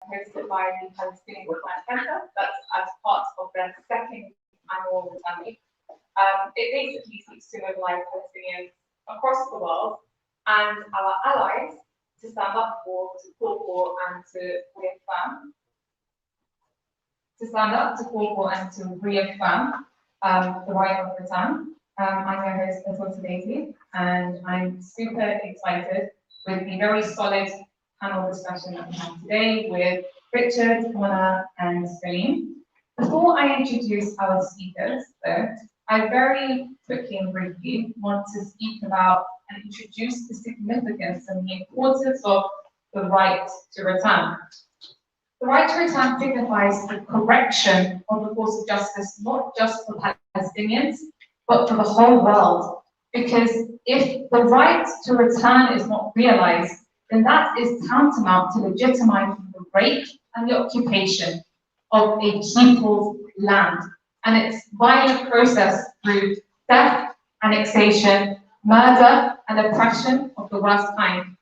hosted by the Palestinian Science Center. That's as part of their second annual Return Week. It basically seeks to mobilize Palestinians across the world and our allies to stand up for, to call for, and to reaffirm. To stand up, to call for, and to reaffirm the right of return. I'm your host, Atosa Daisy, and I'm super excited with the very solid panel discussion that we have today with Richard, Mona, and Salim. Before I introduce our speakers, though, I very quickly and briefly want to speak about and introduce the significance and the importance of the right to return. The right to return signifies the correction of the course of justice, not just for Palestinians, but for the whole world. Because if the right to return is not realized, then that is tantamount to legitimizing the rape and the occupation of a people's land. And it's violent process through death, annexation, murder, and oppression of the worst kind.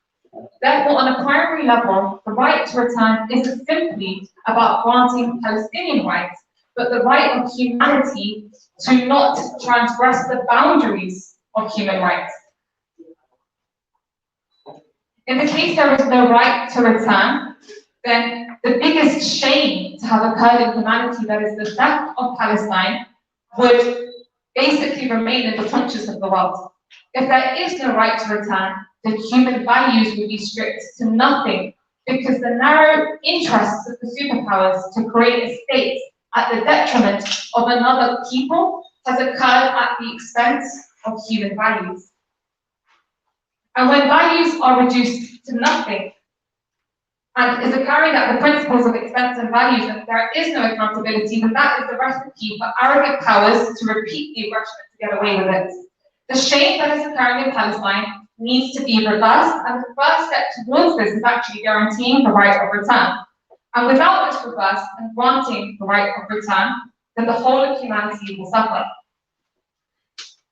Therefore, on a primary level, the right to return isn't simply about granting Palestinian rights, but the right of humanity to not transgress the boundaries of human rights. In the case there is no right to return, then the biggest shame to have occurred in humanity, that is the death of Palestine, would basically remain in the conscience of the world. If there is no right to return, the human values would be stripped to nothing, because the narrow interests of the superpowers to create a state at the detriment of another people has occurred at the expense of human values. And when values are reduced to nothing, and is occurring at the principles of expense and values, and there is no accountability, then that is the recipe for arrogant powers to repeat the aggression to get away with it. The shame that is occurring in Palestine needs to be reversed, and the first step towards this is actually guaranteeing the right of return. And without this reverse and granting the right of return, then the whole of humanity will suffer.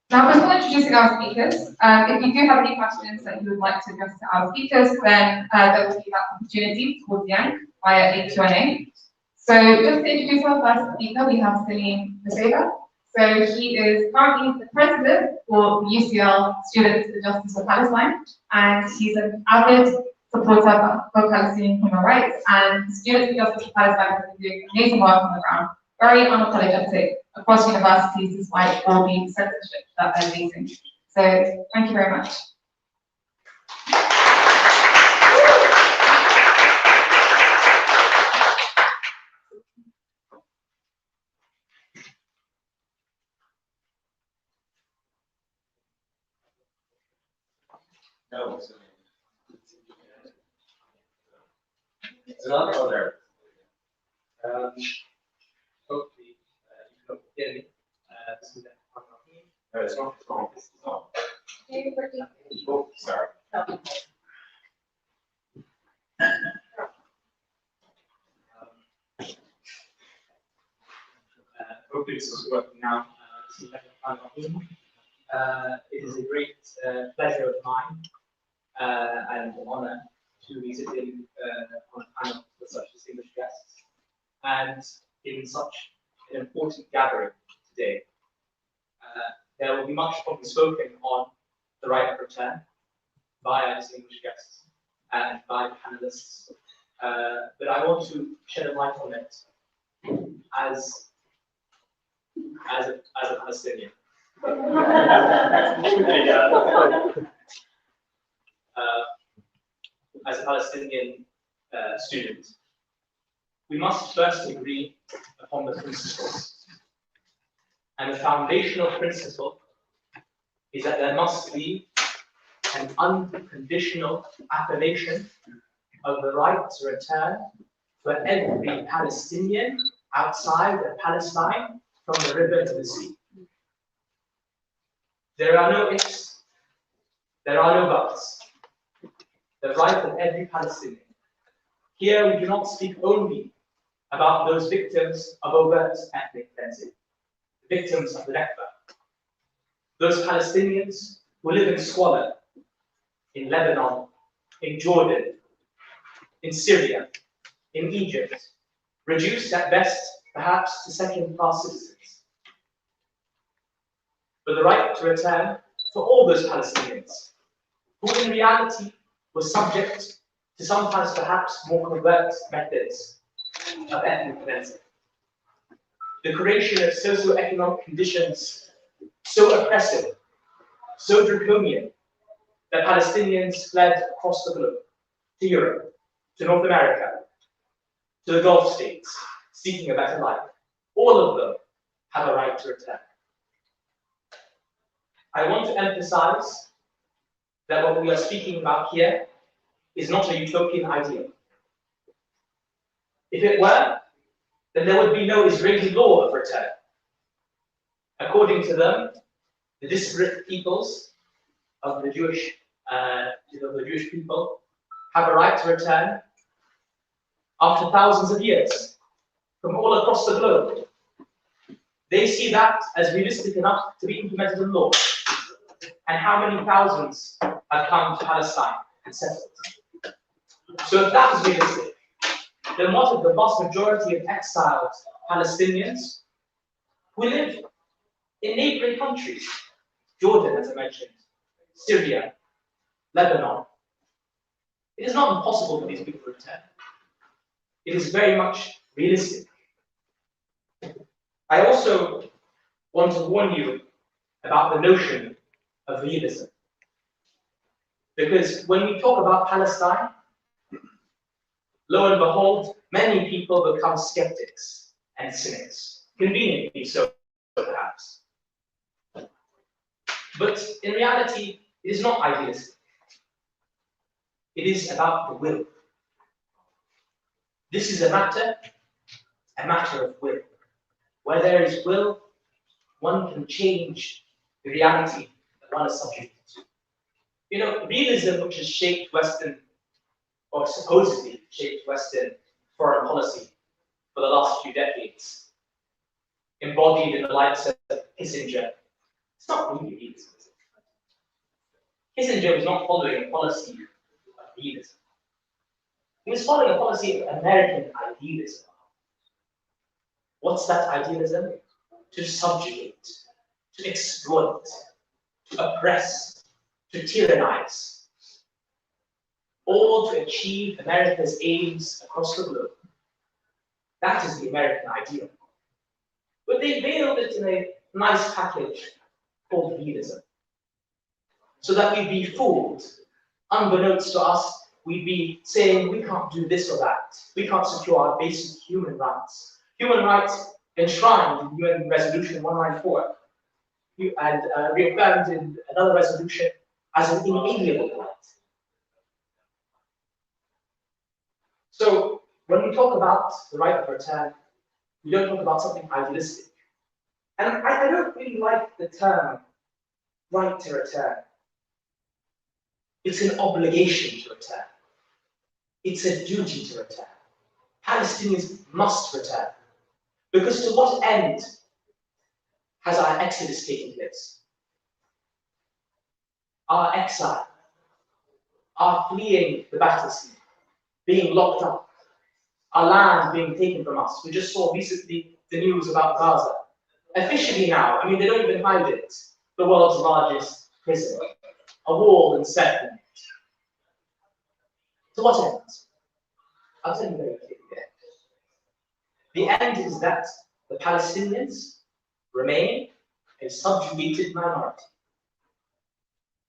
Now, before introducing our speakers, if you do have any questions that you would like to address to our speakers, then there will be that opportunity towards the end via a Q&A. So just to introduce our first speaker, we have Salem Nusseibeh. So he is currently the president for the UCL Students for Justice for Palestine, and he's an avid supporter for Palestinian human rights, and Students for Justice for Palestine have been doing amazing work on the ground, very unapologetic across universities despite all the censorship that they're facing. So thank you very much. No, it's not there. Hopefully, you can hear me. No, it's not. It's not. Oh, sorry. Hopefully, this is working now. It is a great pleasure of mine and honor to be sitting on a panel with such distinguished guests and in such an important gathering today. There will be much probably spoken on the right of return by our distinguished guests and by the panelists, but I want to shed a light on it as a Palestinian. As a Palestinian student, we must first agree upon the principles. And the foundational principle is that there must be an unconditional affirmation of the right to return for every Palestinian outside of Palestine from the river to the sea. There are no ifs, there are no buts. The right of every Palestinian. Here we do not speak only about those victims of overt ethnic cleansing, the victims of the Nakba, those Palestinians who live in squalor in Lebanon, in Jordan, in Syria, in Egypt, reduced at best perhaps to second-class citizens. But the right to return for all those Palestinians, who in reality were subject to sometimes perhaps more covert methods of ethnic cleansing. The creation of socio-economic conditions so oppressive, so draconian, that Palestinians fled across the globe, to Europe, to North America, to the Gulf states, seeking a better life. All of them have a right to return. I want to emphasize that what we are speaking about here is not a utopian ideal. If it were, then there would be no Israeli law of return. According to them, the disparate peoples of the Jewish people have a right to return after thousands of years from all across the globe. They see that as realistic enough to be implemented in law. And how many thousands have come to Palestine and settled? So if that was realistic, then what of the vast majority of exiled Palestinians who live in neighboring countries? Jordan, as I mentioned, Syria, Lebanon. It is not impossible for these people to return. It is very much realistic. I also want to warn you about the notion of realism. Because when we talk about Palestine, lo and behold, many people become skeptics and cynics, conveniently so, perhaps. But in reality, it is not idealistic. It is about the will. This is a matter of will. Where there is will, one can change the reality that one is subject to. You know, realism, which has shaped Western, or supposedly shaped Western foreign policy for the last few decades, embodied in the likes of Kissinger, it's not really realism. Kissinger was not following a policy of realism. He was following a policy of American idealism. What's that idealism? To subjugate, to exploit, to oppress, to tyrannize, all to achieve America's aims across the globe. That is the American ideal. But they veiled it in a nice package called realism, so that we'd be fooled. Unbeknownst to us, we'd be saying we can't do this or that. We can't secure our basic human rights. Human rights enshrined in UN Resolution 194 and reaffirmed in another resolution as an inalienable right. So when we talk about the right of return, we don't talk about something idealistic. And I don't really like the term right to return. It's an obligation to return. It's a duty to return. Palestinians must return. Because to what end has our exodus taken place? Our exile, our fleeing the battlefield, being locked up, our land being taken from us. We just saw recently the news about Gaza. Officially now, I mean, they don't even hide it, the world's largest prison, a wall encircling it. To what end? I'll tell you very clearly. The end is that the Palestinians remain a subjugated minority.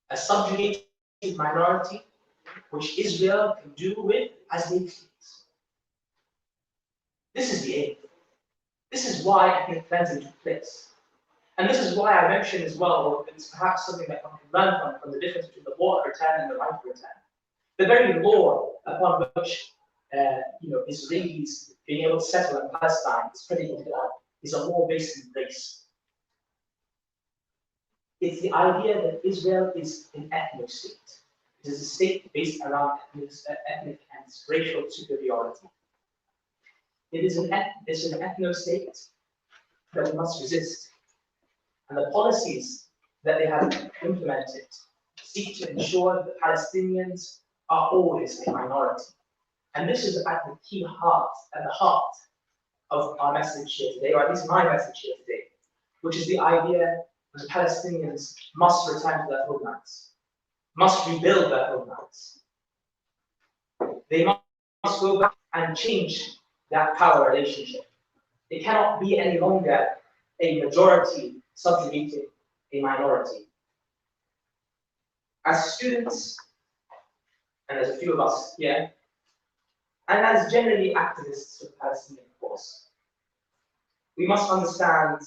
A subjugated minority which Israel can do with as they please. This is the aim. This is why ethnic cleansing took place. And this is why I mentioned as well, or it's perhaps something that one can learn from the difference between the law of return and the right to return. The very law upon which Israelis being able to settle in Palestine is predicated on is a law based in race. It's the idea that Israel is an ethnic state. It is a state based around ethnic and racial superiority. It is an ethno state that we must resist. And the policies that they have implemented seek to ensure that Palestinians are always a minority. And this is at the key heart, at the heart of our message here today, or at least my message here today, which is the idea that the Palestinians must return to their homelands, must rebuild their homelands. They must go back and change that power relationship. It cannot be any longer a majority subjugating a minority. As students, and there's a few of us here, and as generally activists of the Palestinian cause, we must understand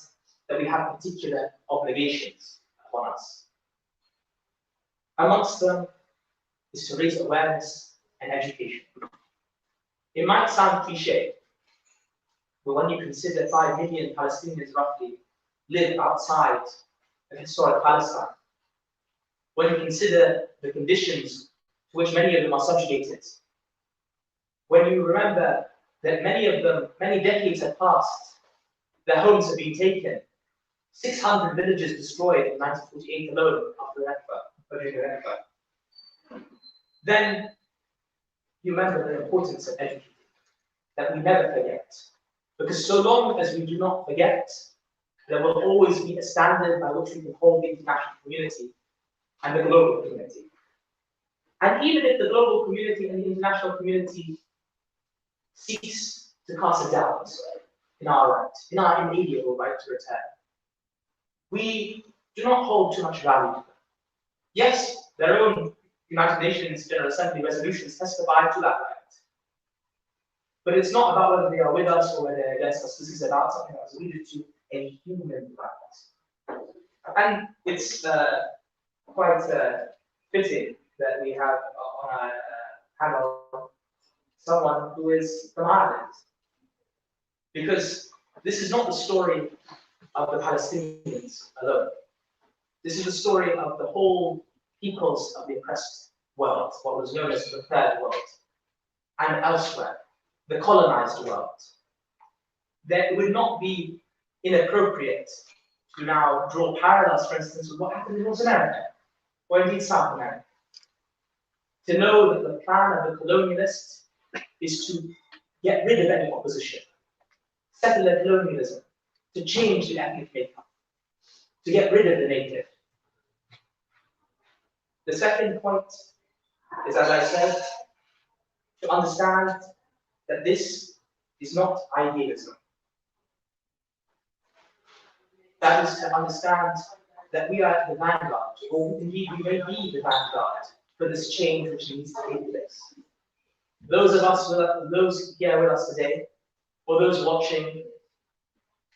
that we have particular obligations upon us. Amongst them is to raise awareness and education. It might sound cliche, but when you consider 5 million Palestinians roughly live outside of historic Palestine, when you consider the conditions to which many of them are subjugated, when you remember that many of them, many decades have passed, their homes have been taken, 600 villages destroyed in 1948 alone after the Nakba, then you remember the importance of educating, that we never forget. Because so long as we do not forget, there will always be a standard by which we can hold the international community and the global community. And even if the global community and the international community cease to cast a doubt in our right, in our inalienable right to return, we do not hold too much value to them. Yes, their own United Nations General Assembly resolutions testify to that right. But it's not about whether they are with us or whether they're against us. This is about something that was alluded to, a human right. And it's quite fitting that we have on our panel someone who is from Ireland. Because this is not the story of the Palestinians alone. This is the story of the whole peoples of the oppressed world, what was known as the Third World, and elsewhere, the colonized world. That it would not be inappropriate to now draw parallels, for instance, with what happened in North America, or indeed South America. To know that the plan of the colonialists is to get rid of any opposition, settler colonialism, to change the ethnic makeup, to get rid of the native. The second point is, as I said, to understand that this is not idealism. That is to understand that we are at the vanguard, or indeed we may be the vanguard for this change which needs to take place. Those of us, those here with us today, or those watching,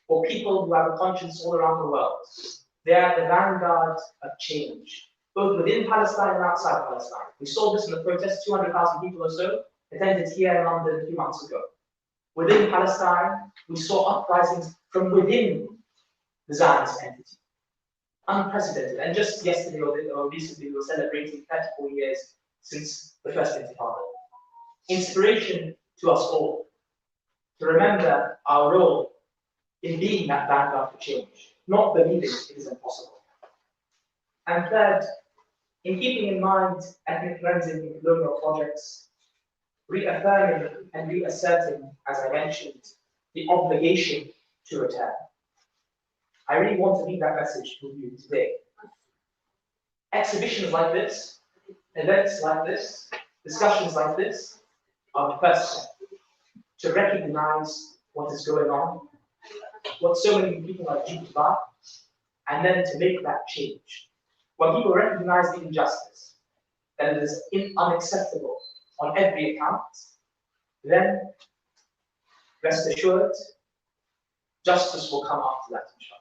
or people who have a conscience all around the world, they are at the vanguard of change, both within Palestine and outside Palestine. We saw this in the protests, 200,000 people or so attended here in London a few months ago. Within Palestine, we saw uprisings from within the Zionist entity. Unprecedented. And just yesterday or recently, we were celebrating 34 years since the first Intifada. Inspiration to us all to remember our role in being that vanguard for change, not believing it is impossible. And third, in keeping in mind ethnic cleansing and colonial projects, reaffirming and reasserting, as I mentioned, the obligation to return. I really want to leave that message with you today. Exhibitions like this, events like this, discussions like this are the first step to recognize what is going on, what so many people are duped by, and then to make that change. When people recognize the injustice, that it is unacceptable on every account, then rest assured, justice will come after that, inshallah.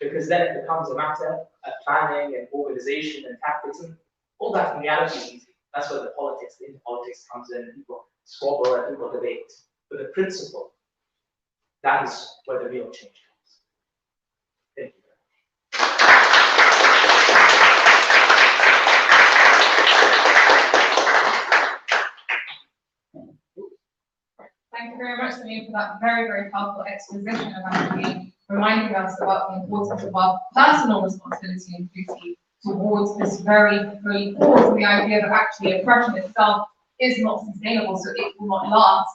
Because then it becomes a matter of planning and organization and tactics, and all that in reality is easy. That's where the politics comes in, and people squabble and people debate. But the principle, that is where the real change comes. Thank you. Thank you very much, Sameer, for that very, very powerful exposition of actually reminding us about the importance of our personal responsibility and duty towards this very, very cause, and the idea that actually oppression itself is not sustainable, so it will not last.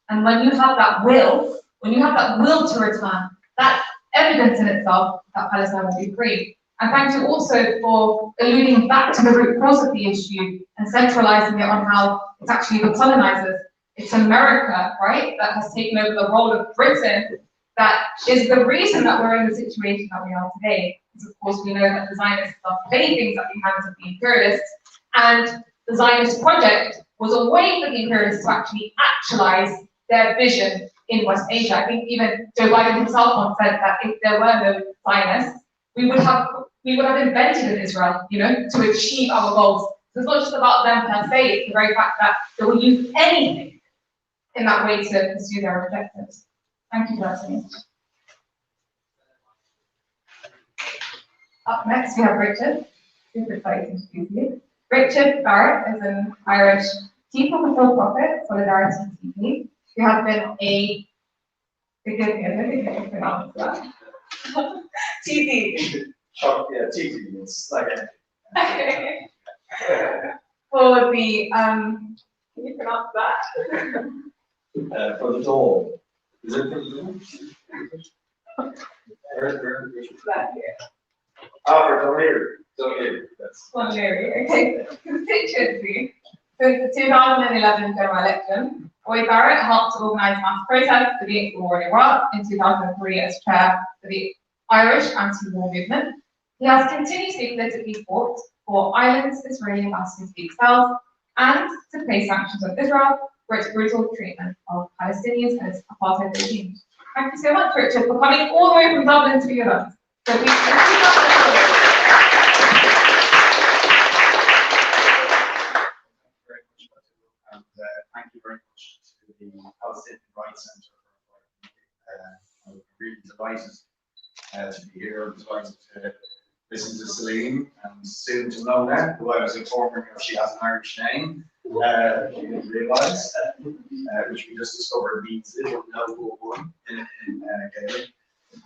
And when you have that will, to return, that's evidence in itself that Palestine will be free. And thank you also for alluding back to the root cause of the issue and centralizing it on how it's actually the colonizers. It's America, right, that has taken over the role of Britain. That is the reason that we're in the situation that we are today. Because of course we know that the Zionists are playing things at the hands of the imperialists, and the Zionist project was a way for the imperialists to actually actualize their vision in West Asia. I think even Joe Biden himself once said that if there were no Zionists, we would have invented an Israel, to achieve our goals. So it's not just about them per se, it's the very fact that they will use anything in that way to pursue their objectives. Thank you for listening. Up next, we have Richard. Super excited to introduce you. Richard Barrett is an Irish chief of a for-profit, Solidarity TD, who has been a, forgive me, I don't think I can pronounce that. TD. Oh, yeah, TD, it's like Okay. For the, can you pronounce that? for the door. Is it for the door? That here. Ah, for Dunleary. That's Larry, okay. Constituency. Since the 2011 general election, Boyd-Barrett helped to organise mass protests against the war in Iraq in 2003 as chair for the Irish anti-war movement. He has continuously politically fought for Ireland's Israeli ambassador to be expelled and to place sanctions on Israel for its brutal treatment of Palestinians and its apartheid regime. Thank you so much, Richard, for coming all the way from Dublin to be with us. So we thank you very much to the Palestinian Rights Centre. I'm really delighted to be here. I'm delighted to listen to Salem and soon to Mona, who I was informing her she has an Irish name. She didn't realise, which we just discovered means little noble one in Gaelic.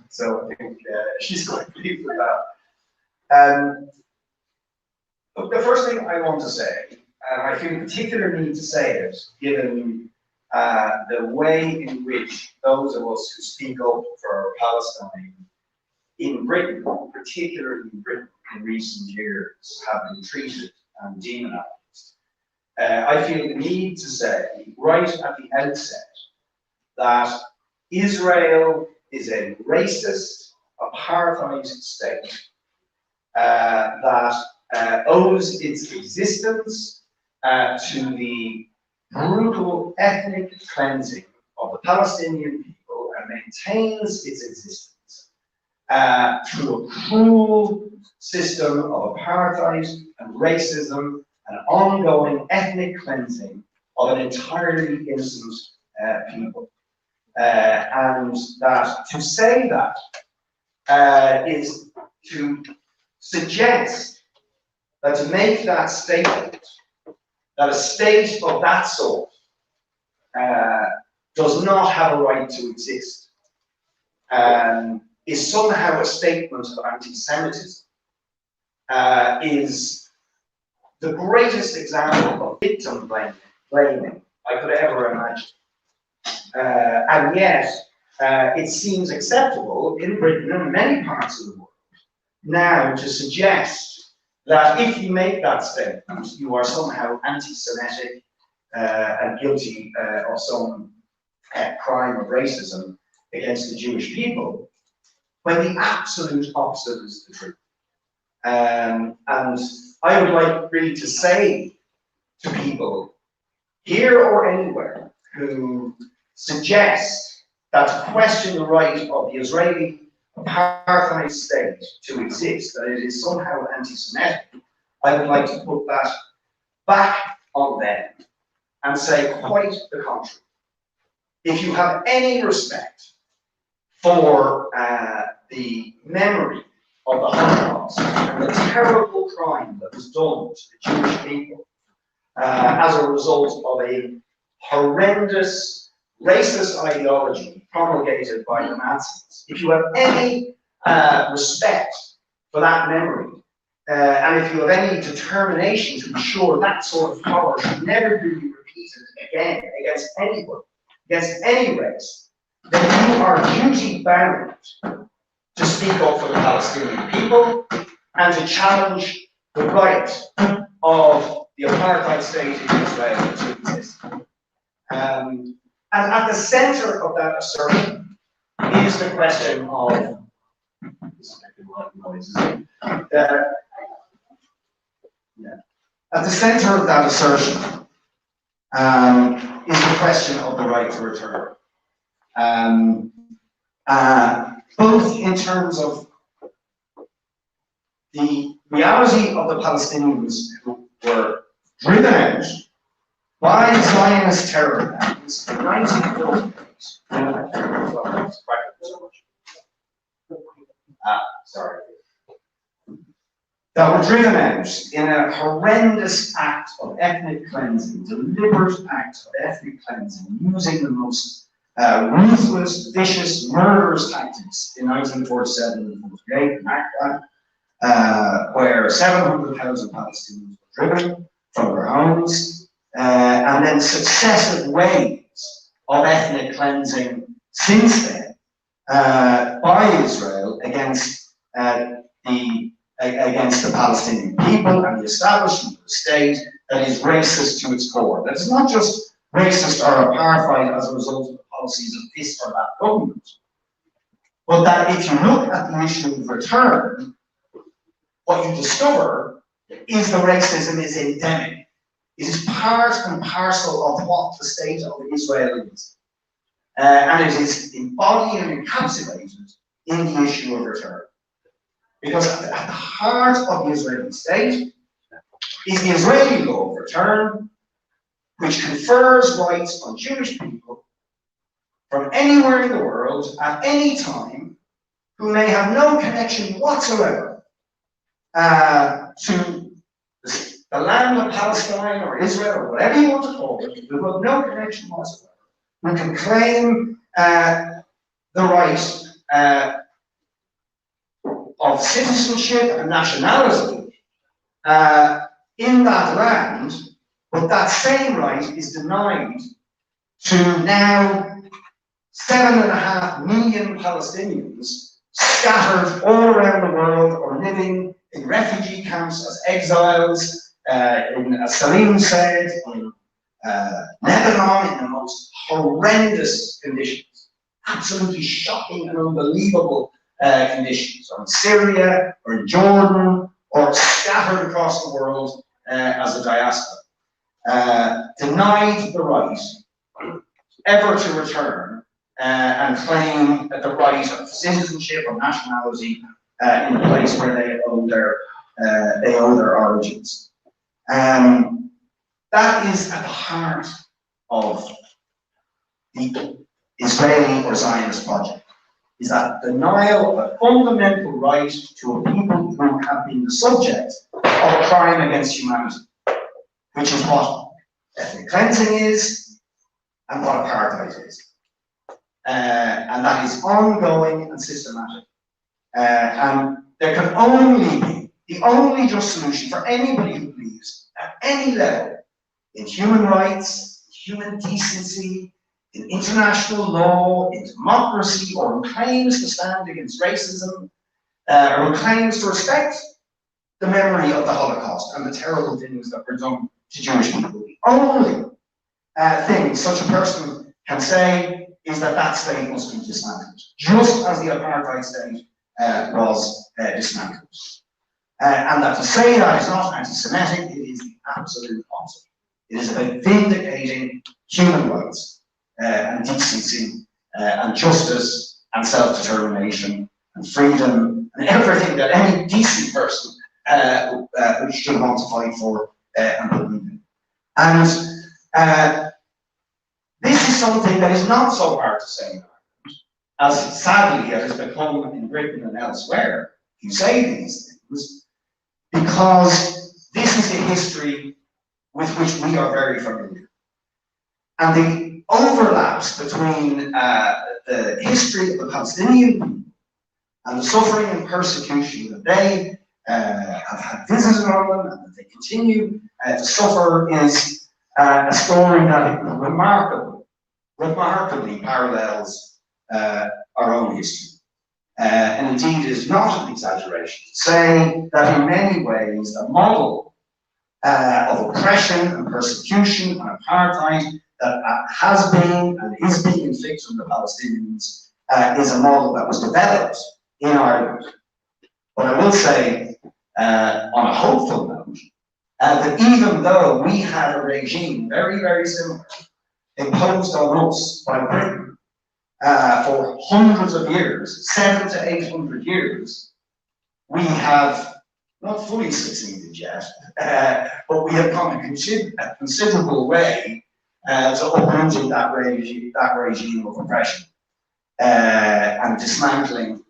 So I think she's quite pleased with that. But the first thing I want to say, and I feel particular need to say it, given the way in which those of us who speak up for Palestine in Britain, particularly in Britain in recent years, have been treated and demonized. I feel the need to say right at the outset that Israel is a racist apartheid state that owes its existence to the brutal ethnic cleansing of the Palestinian people and maintains its existence through a cruel system of apartheid and racism and ongoing ethnic cleansing of an entirely innocent people. And that to say that is to suggest that to make that statement, that a state of that sort does not have a right to exist, is somehow a statement of anti-Semitism, is the greatest example of victim blaming I could ever imagine. And yet, it seems acceptable in Britain and many parts of the world now to suggest that if you make that statement, you are somehow anti-Semitic and guilty of some crime of racism against the Jewish people, when the absolute opposite is the truth. And I would like really to say to people here or anywhere who suggest that to question the right of the Israeli apartheid state to exist, that it is somehow anti-Semitic, I would like to put that back on them and say quite the contrary. If you have any respect for the memory of the Holocaust and the terrible crime that was done to the Jewish people as a result of a horrendous racist ideology promulgated by the Nazis, if you have any respect for that memory, and if you have any determination to ensure that sort of horror should never be repeated again against anyone, against any race, then you are duty bound to speak up for the Palestinian people and to challenge the right of the apartheid state in Israel to exist. And at the center of that assertion is the question of at the center of that assertion is the question of the right to return. Both in terms of the reality of the Palestinians who were driven out by Zionist terror gangs in 1948. Sorry. That were driven out in a horrendous act of ethnic cleansing, deliberate act of ethnic cleansing, using the most ruthless, vicious, murderous tactics in 1947 and 1948 in Activism, where 700,000 Palestinians were driven from their homes, and then successive waves of ethnic cleansing since then by Israel against the Palestinian people and the establishment of a state that is racist to its core. That is not just racist or apartheid as a result of the policies of this or that government, but that if you look at the issue of return, what you discover is the racism is endemic. It is part and parcel of what the state of Israel is. And it is embodied and encapsulated in the issue of return. Because at the heart of the Israeli state is the Israeli law of return, which confers rights on Jewish people from anywhere in the world at any time who may have no connection whatsoever to the land of Palestine or Israel or whatever you want to call it, who have no connection whatsoever, who can claim the right of citizenship and nationality in that land, but that same right is denied to now 7.5 million Palestinians scattered all around the world or living in refugee camps as exiles, as Salim said, in Lebanon in the most horrendous conditions, absolutely shocking and unbelievable conditions, or in Syria, or in Jordan, or scattered across the world as a diaspora, denied the right ever to return and claim the right of citizenship or nationality in the place where they owe their origins. That is at the heart of the Israeli or Zionist project. Is that denial of a fundamental right to a people who have been the subject of a crime against humanity, which is what ethnic cleansing is and what apartheid is. And that is ongoing and systematic. And there can only be, the only just solution for anybody who believes at any level in human rights, human decency, in international law, in democracy, or who claims to stand against racism, or who claims to respect the memory of the Holocaust and the terrible things that were done to Jewish people. The only thing such a person can say is that that state must be dismantled, just as the apartheid state was dismantled. And that to say that is not anti-Semitic, it is the absolute opposite. It is about vindicating human rights and decency and justice and self-determination and freedom and everything that any decent person should want to fight for and believe in. And this is something that is not so hard to say in Ireland, as sadly it has become in Britain and elsewhere. You say these things because this is the history with which we are very familiar. And the overlaps between the history of the Palestinian people and the suffering and persecution that they have had visited on them and that they continue to suffer is a story that remarkably parallels our own history. And indeed is not an exaggeration to say that in many ways the model of oppression and persecution and apartheid that has been and is being inflicted on the Palestinians is a model that was developed in Ireland. But I will say, on a hopeful note, that even though we had a regime very, very similar imposed on us by Britain for hundreds of years, 700 to 800 years, we have not fully succeeded yet, but we have come a considerable way to uprooting that regime of oppression and dismantling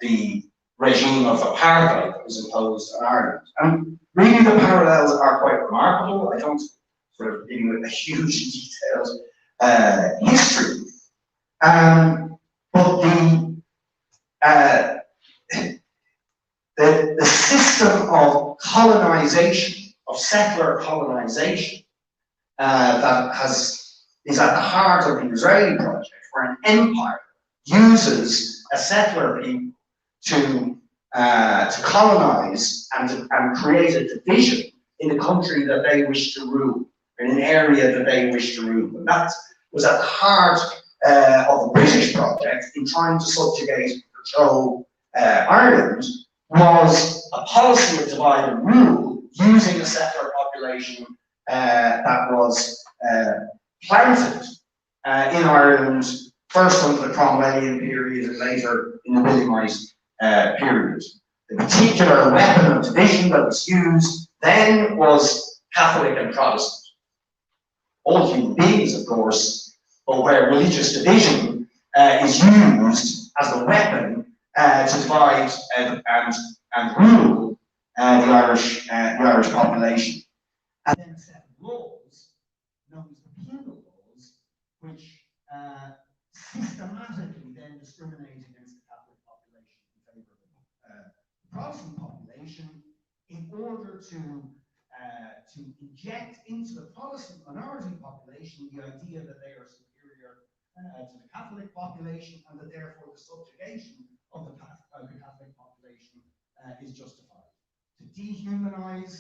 the regime of apartheid that was imposed on Ireland. And really the parallels are quite remarkable. I don't sort of give you a huge detailed history. But the system of colonization, of settler colonization, that is at the heart of the Israeli project, where an empire uses a settler people to colonize and create a division in the country that they wish to rule, in an area that they wish to rule. And that was at the heart of the British project in trying to subjugate and control Ireland, was a policy of divide and rule using a settler population that was planted in Ireland, first under the Cromwellian period and later in the Williamite period. The particular weapon of division that was used then was Catholic and Protestant. All human beings, of course, but where religious division is used as the weapon to divide and rule the Irish population. And then a set of laws, known as the penal laws, which systematically then discriminate against the Catholic population in favour of the Protestant population in order to inject into the Protestant minority population the idea that they are superior to the Catholic population and that therefore the subjugation of the Catholic population is justified. To dehumanize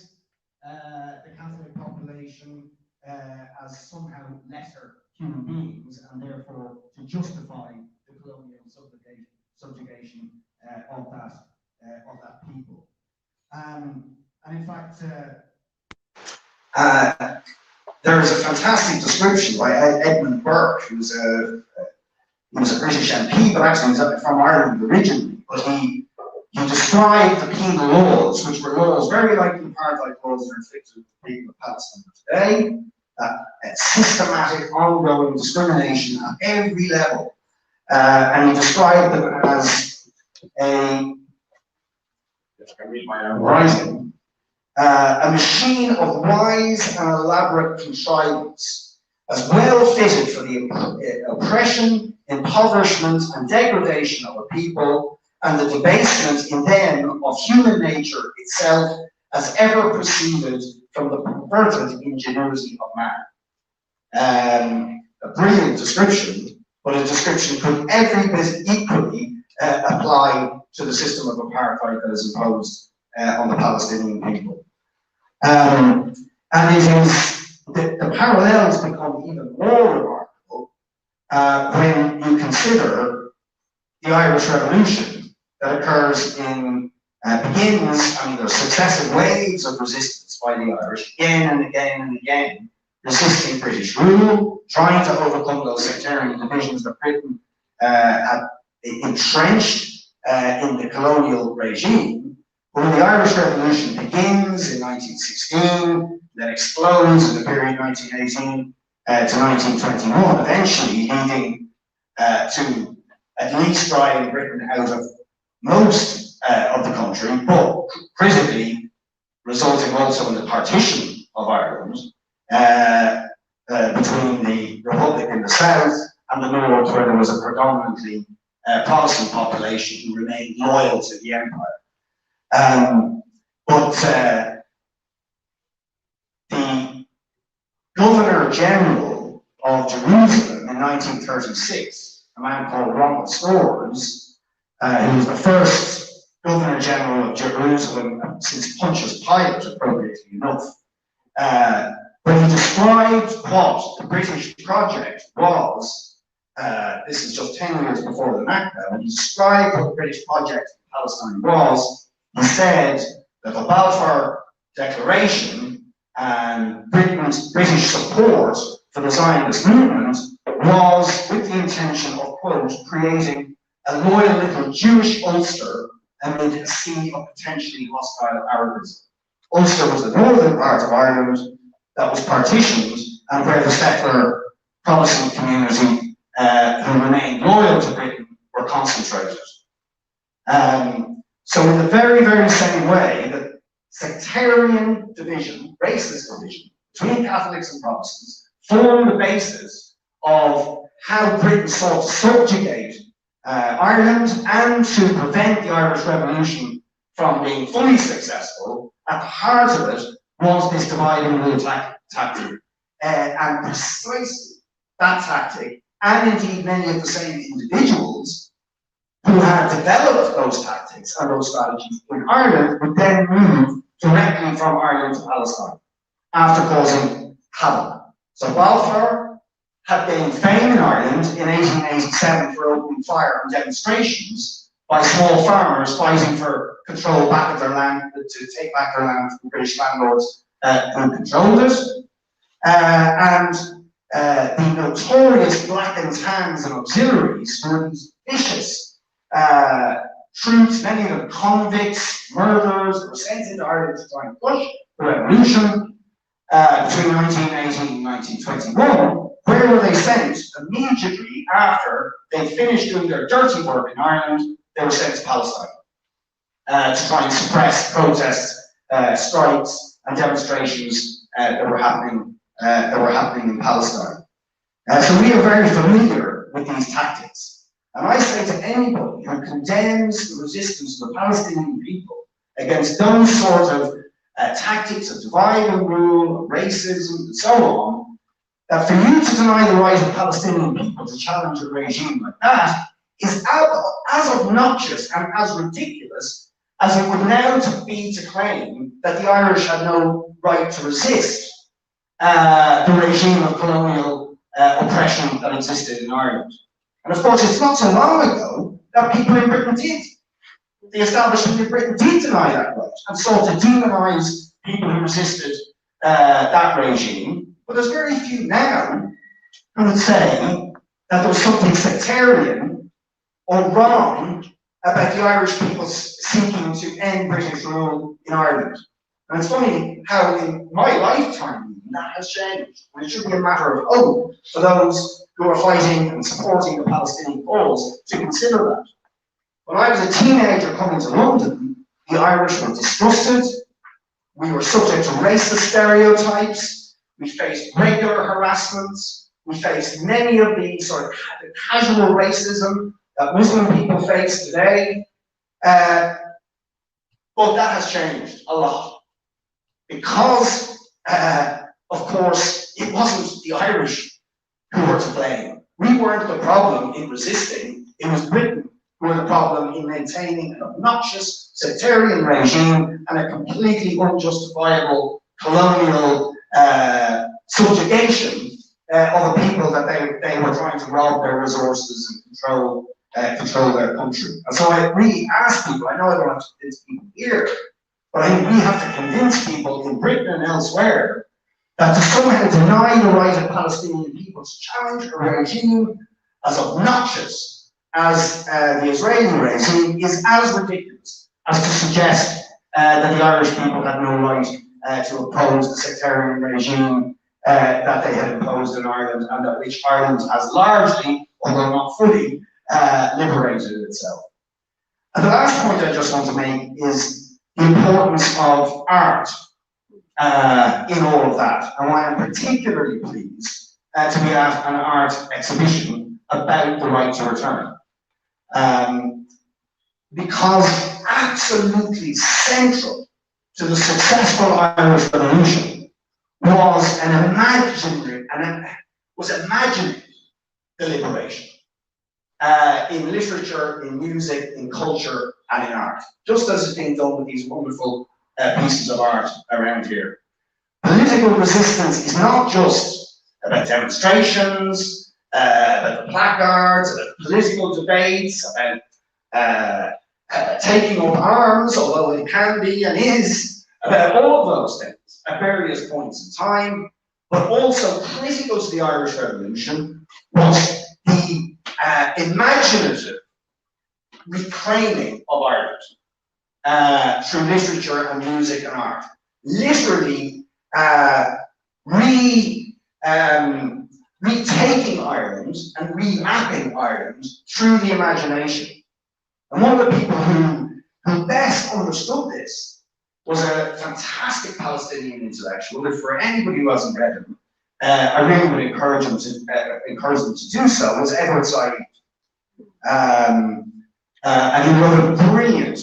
the Catholic population as somehow lesser human beings and therefore to justify the colonial subjugation of that people. And in fact, there is a fantastic description by Edmund Burke, who was a British MP, but actually he was from Ireland originally. But he described the penal laws, which were laws very like the apartheid laws that are inflicted on the people of Palestine today, systematic, ongoing discrimination at every level. And he described them as a, if I can read my own writing, a machine of wise and elaborate contrivance, as well fitted for the oppression, impoverishment, and degradation of a people, and the debasement in them of human nature itself, as ever proceeded from the perverted ingenuity of man. A brilliant description, but a description could every bit equally apply to the system of apartheid that is imposed on the Palestinian people. And it is, the parallels become even more remarkable when you consider the Irish Revolution that occurs begins, there's successive waves of resistance by the Irish, again and again and again, resisting British rule, trying to overcome those sectarian divisions that Britain had entrenched in the colonial regime. But when the Irish Revolution begins in 1916, then explodes in the period 1918 to 1921, eventually leading to at least driving Britain out of most of the country, but critically resulting also in the partition of Ireland between the Republic in the south and the north, where there was a predominantly Protestant population who remained loyal to the empire. But the Governor General of Jerusalem in 1936, a man called Ronald Storrs, who was the first Governor General of Jerusalem since Pontius Pilate, appropriately enough. When he described what the British project was, this is just 10 years before the Nakba, when he described what the British project in Palestine was, he said that the Balfour Declaration and British support for the Zionist movement was with the intention of, quote, creating a loyal little Jewish Ulster amid a sea of potentially hostile Arabism. Ulster was the northern part of Ireland that was partitioned and where the settler Protestant community who remained loyal to Britain were concentrated. So in the very, very same way that sectarian division, racist division between Catholics and Protestants formed the basis of how Britain sought to subjugate Ireland and to prevent the Irish Revolution from being fully successful. At the heart of it was this divide and rule tactic, and precisely that tactic, and indeed many of the same individuals who had developed those tactics and those strategies in Ireland would then move directly from Ireland to Palestine after causing havoc. So Balfour had gained fame in Ireland in 1887 for opening fire on demonstrations by small farmers fighting for control back of their land, to take back their land from British landlords who controlled it. And the notorious Black and Tans and auxiliaries were these vicious troops, many of them convicts, murderers, were sent into Ireland to try and push the revolution between 1918 and 1921. Where were they sent? Immediately after they finished doing their dirty work in Ireland, they were sent to Palestine to try and suppress protests, strikes, and demonstrations that were happening in Palestine. So we are very familiar with these tactics. And I say to anybody who condemns the resistance of the Palestinian people against those sort of tactics of divide and rule, of racism, and so on, that for you to deny the right of Palestinian people to challenge a regime like that is as obnoxious and as ridiculous as it would now be to claim that the Irish had no right to resist the regime of colonial oppression that existed in Ireland. And of course, it's not so long ago that people in Britain did. The establishment in Britain did deny that right and sought to demonise people who resisted that regime. But there's very few now who would say that there was something sectarian or wrong about the Irish people seeking to end British rule in Ireland. And it's funny how in my lifetime that has changed. And it should be a matter of hope for those who are fighting and supporting the Palestinian cause to consider that. When I was a teenager coming to London, the Irish were disgusted. We were subject to racist stereotypes. We faced regular harassments. We faced many of the sort of casual racism that Muslim people face today. But that has changed a lot. Because, of course, it wasn't the Irish who were to blame. We weren't the problem in resisting. It was Britain who were the problem in maintaining an obnoxious sectarian regime and a completely unjustifiable colonial subjugation of a people that they were trying to rob their resources and control their country. And so I really ask people, I know I don't have to convince people here, but I think we have to convince people in Britain and elsewhere that to somehow deny the right of Palestinian people to challenge a regime as obnoxious as the Israeli regime is as ridiculous as to suggest that the Irish people had no right to oppose the sectarian regime that they had imposed in Ireland and that which Ireland has largely, although not fully, liberated itself. And the last point I just want to make is the importance of art in all of that, and why I'm particularly pleased to be at an art exhibition about the right to return. Because absolutely central to the successful Irish Revolution was an imaginary, was imagining the liberation in literature, in music, in culture, and in art, just as is being done with these wonderful pieces of art around here. Political resistance is not just about demonstrations, about the placards, about political debates, about taking up arms, although it can be and is, about all of those things at various points in time, but also critical to the Irish Revolution was the imaginative reclaiming of Ireland through literature and music and art. Literally retaking Ireland and remapping Ireland through the imagination. And one of the people who best understood this was a fantastic Palestinian intellectual. If for anybody who hasn't read him, I really would encourage them to do so, was Edward Said. And he wrote a brilliant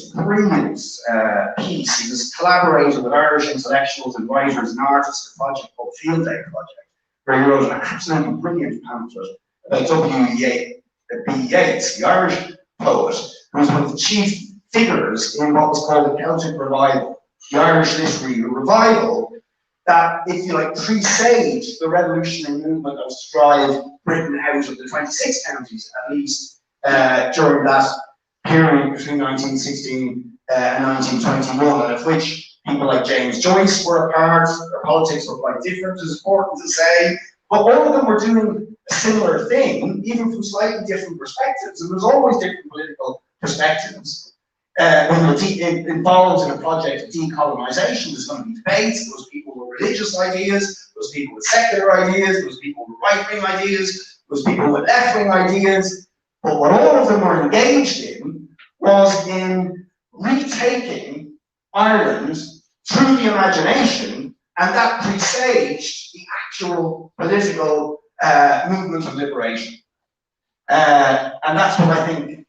piece. He was collaborating with Irish intellectuals and writers and artists in a project called Field Day Project, where he wrote an absolutely brilliant pamphlet about W.B. Yeats, the Irish poet, who was one of the chief figures in what was called the Celtic Revival, the Irish literary revival that, if you like, presaged the revolutionary movement that was to drive Britain out of the 26 counties, at least during that period between 1916 and 1921, and of which people like James Joyce were a part. Their politics were quite different, it's important to say, but all of them were doing a similar thing, even from slightly different perspectives, and there's always different political perspectives. When you're involved in a project of decolonisation, there's going to be debates. There was people with religious ideas, there was people with secular ideas, there was people with right-wing ideas, there was people with left-wing ideas. But what all of them were engaged in was in retaking Ireland through the imagination, and that presaged the actual political movement of liberation. And that's what I think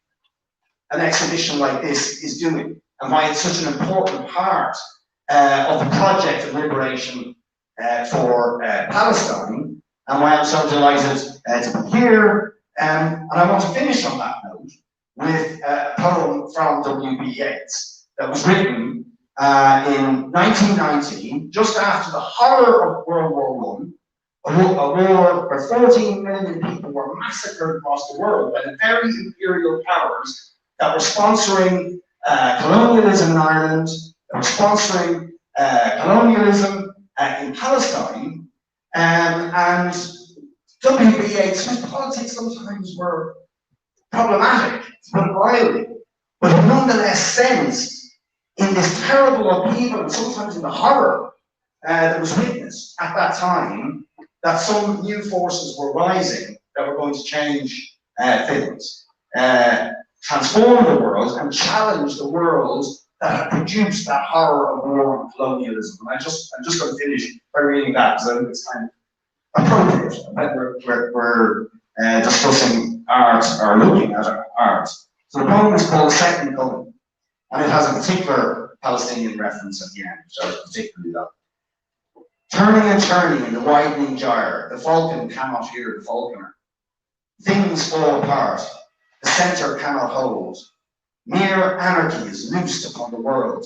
an exhibition like this is doing, and why it's such an important part of the project of liberation for Palestine, and why I'm so delighted to be here. And I want to finish on that note with a poem from W.B. Yeats that was written in 1919, just after the horror of World War I, a war where 14 million people were massacred across the world by the very imperial powers that were sponsoring colonialism in Ireland, that were sponsoring colonialism in Palestine, and W.B. Yeats, whose politics sometimes were problematic, to put it mildly, but he nonetheless sensed in this terrible upheaval and sometimes in the horror that was witnessed at that time, that some new forces were rising that were going to change things, transform the world and challenge the world that had produced that horror of war and colonialism. And I'm just going to finish by reading that, because I think it's kind of appropriate that we're discussing art, or looking at art. So the poem is called Second Coming, and it has a particular Palestinian reference at the end, which I particularly love. Turning and turning in the widening gyre, the falcon cannot hear the falconer. Things fall apart, the centre cannot hold. Mere anarchy is loosed upon the world.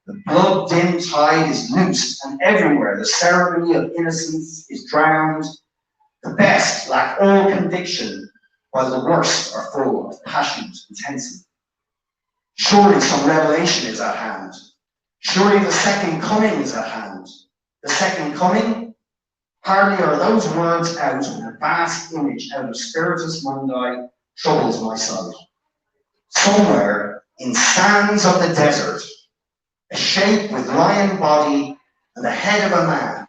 The blood-dimmed tide is loosed, and everywhere the ceremony of innocence is drowned. The best lack all conviction, while the worst are full of passionate intensity. Surely some revelation is at hand. Surely the second coming is at hand. The second coming? Hardly are those words out when a vast image out of Spiritus Mundi troubles my sight. Somewhere in sands of the desert, a shape with lion body and the head of a man,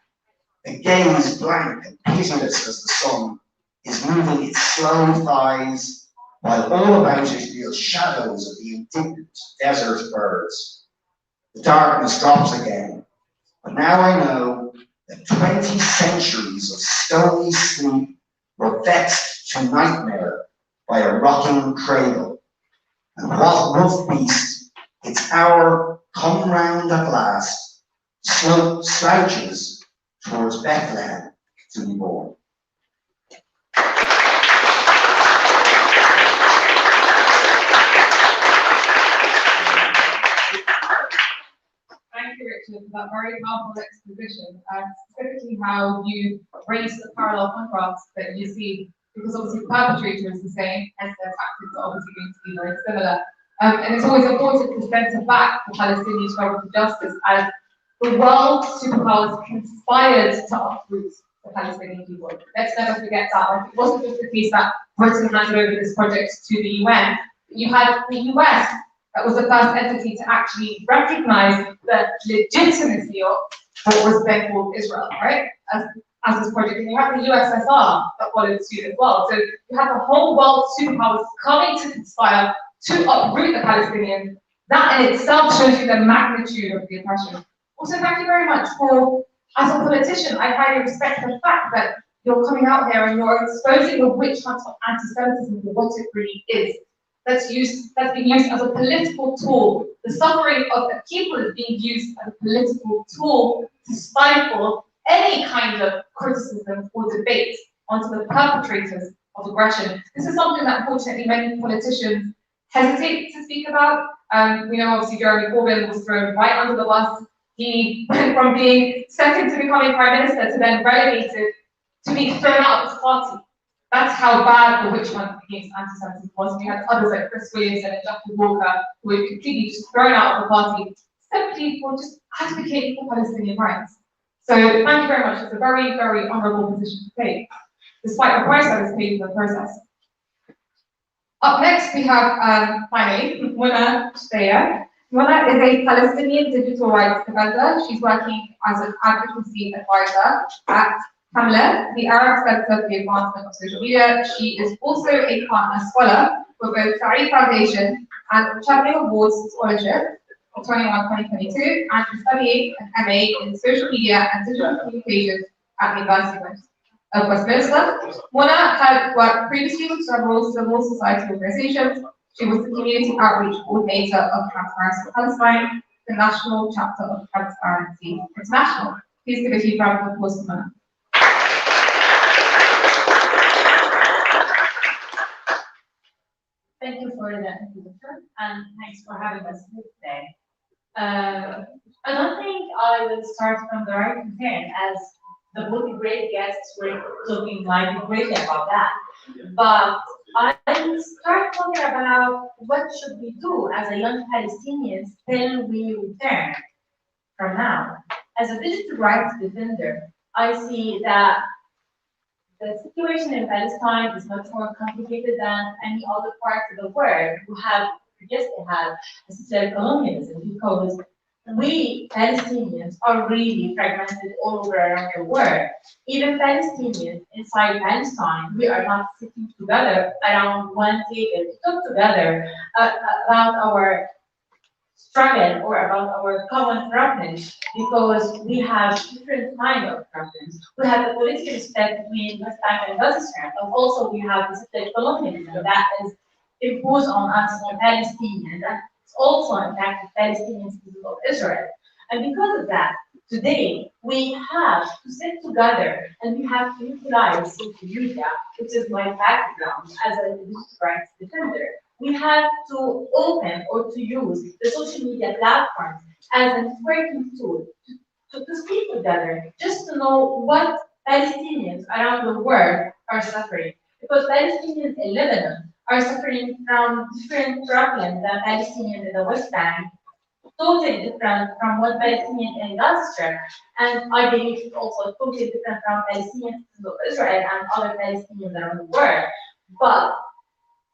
a gaze blank and pitiless as the sun is moving its slow thighs, while all about it feel shadows of the indignant desert birds. The darkness drops again, but now I know that 20 centuries of stony sleep were vexed to nightmare by a rocking cradle. And what rough beast, its hour come round at last, slouches towards Bethlehem to be born. Thank you, Richard, for that very powerful exposition, and specifically how you raise the parallel contrasts that you see, because obviously the perpetrator is the same, and their tactics are obviously going to be very similar. And it's always important to center back the Palestinian struggle for justice as the world superpowers conspired to uproot the Palestinian people. Let's never forget that. Like, it wasn't just the case that Britain handed over this project to the UN. You had the US that was the first entity to actually recognize the legitimacy of what was then called Israel, right? As this project. And you have the USSR that followed suit as well. So you have the whole world superpowers coming to conspire to uproot the Palestinians. That in itself shows you the magnitude of the oppression. Also, thank you very much for, as a politician, I highly respect the fact that you're coming out here and you're exposing the witch hunt of anti-Semitism for what it really is. That's being used as a political tool. The suffering of the people is being used as a political tool to stifle any kind of criticism or debate onto the perpetrators of aggression. This is something that unfortunately many politicians hesitate to speak about. We know obviously Jeremy Corbyn was thrown right under the bus. He went from being second to becoming prime minister to then relegated to being thrown out of his party. That's how bad the witch hunt against anti-Semitism was. We had others like Chris Williamson and Jackie Walker who were completely just thrown out of the party simply for just advocating for Palestinian rights. So thank you very much. It's a very, very honourable position to take, despite the price that is paid for the process. Up next, we have finally Shtaya. Mona is a Palestinian digital rights defender. She's working as an advocacy advisor at Hamla, the Arab Center for the Advancement of Social Media. She is also a partner scholar for both Sari Foundation and Championing Awards Scholarship for 2021-2022, and is studying an MA in Social Media and Digital Communications at the University of Westminster. Mona had worked previously with several civil society organizations. She was the Community Outreach Coordinator of Transparency for Palestine, the National Chapter of Transparency International. Please give a huge round of applause to Mona. Thank you for the introduction, and thanks for having us here today. I don't think I will start from the right concern, as the both great guests were talking like greatly about that. But I will start talking about what should we do as a young Palestinians till we return from now. As a digital rights defender, I see that the situation in Palestine is much more complicated than any other part of the world who have previously had a social colonialism, because we Palestinians are really fragmented all over around the world. Even Palestinians inside Palestine, we are not sitting together around one table to talk together about our struggle or about our common problems, because we have different kind of problems. We have the political split between West Bank and Gaza Strip, and also we have the state colonialism that is imposed on us on Palestinians, and it's also impacted Palestinians of Israel. And because of that, today we have to sit together and we have to utilize social media, which is my background as a digital rights defender. We have to open or to use the social media platforms as a networking tool to speak together, just to know what Palestinians around the world are suffering. Because Palestinians in Lebanon are suffering from different problems than Palestinians in the West Bank, totally different from what Palestinians in Gaza Strip, and I believe it's also totally different from Palestinians in Israel and other Palestinians around the world. But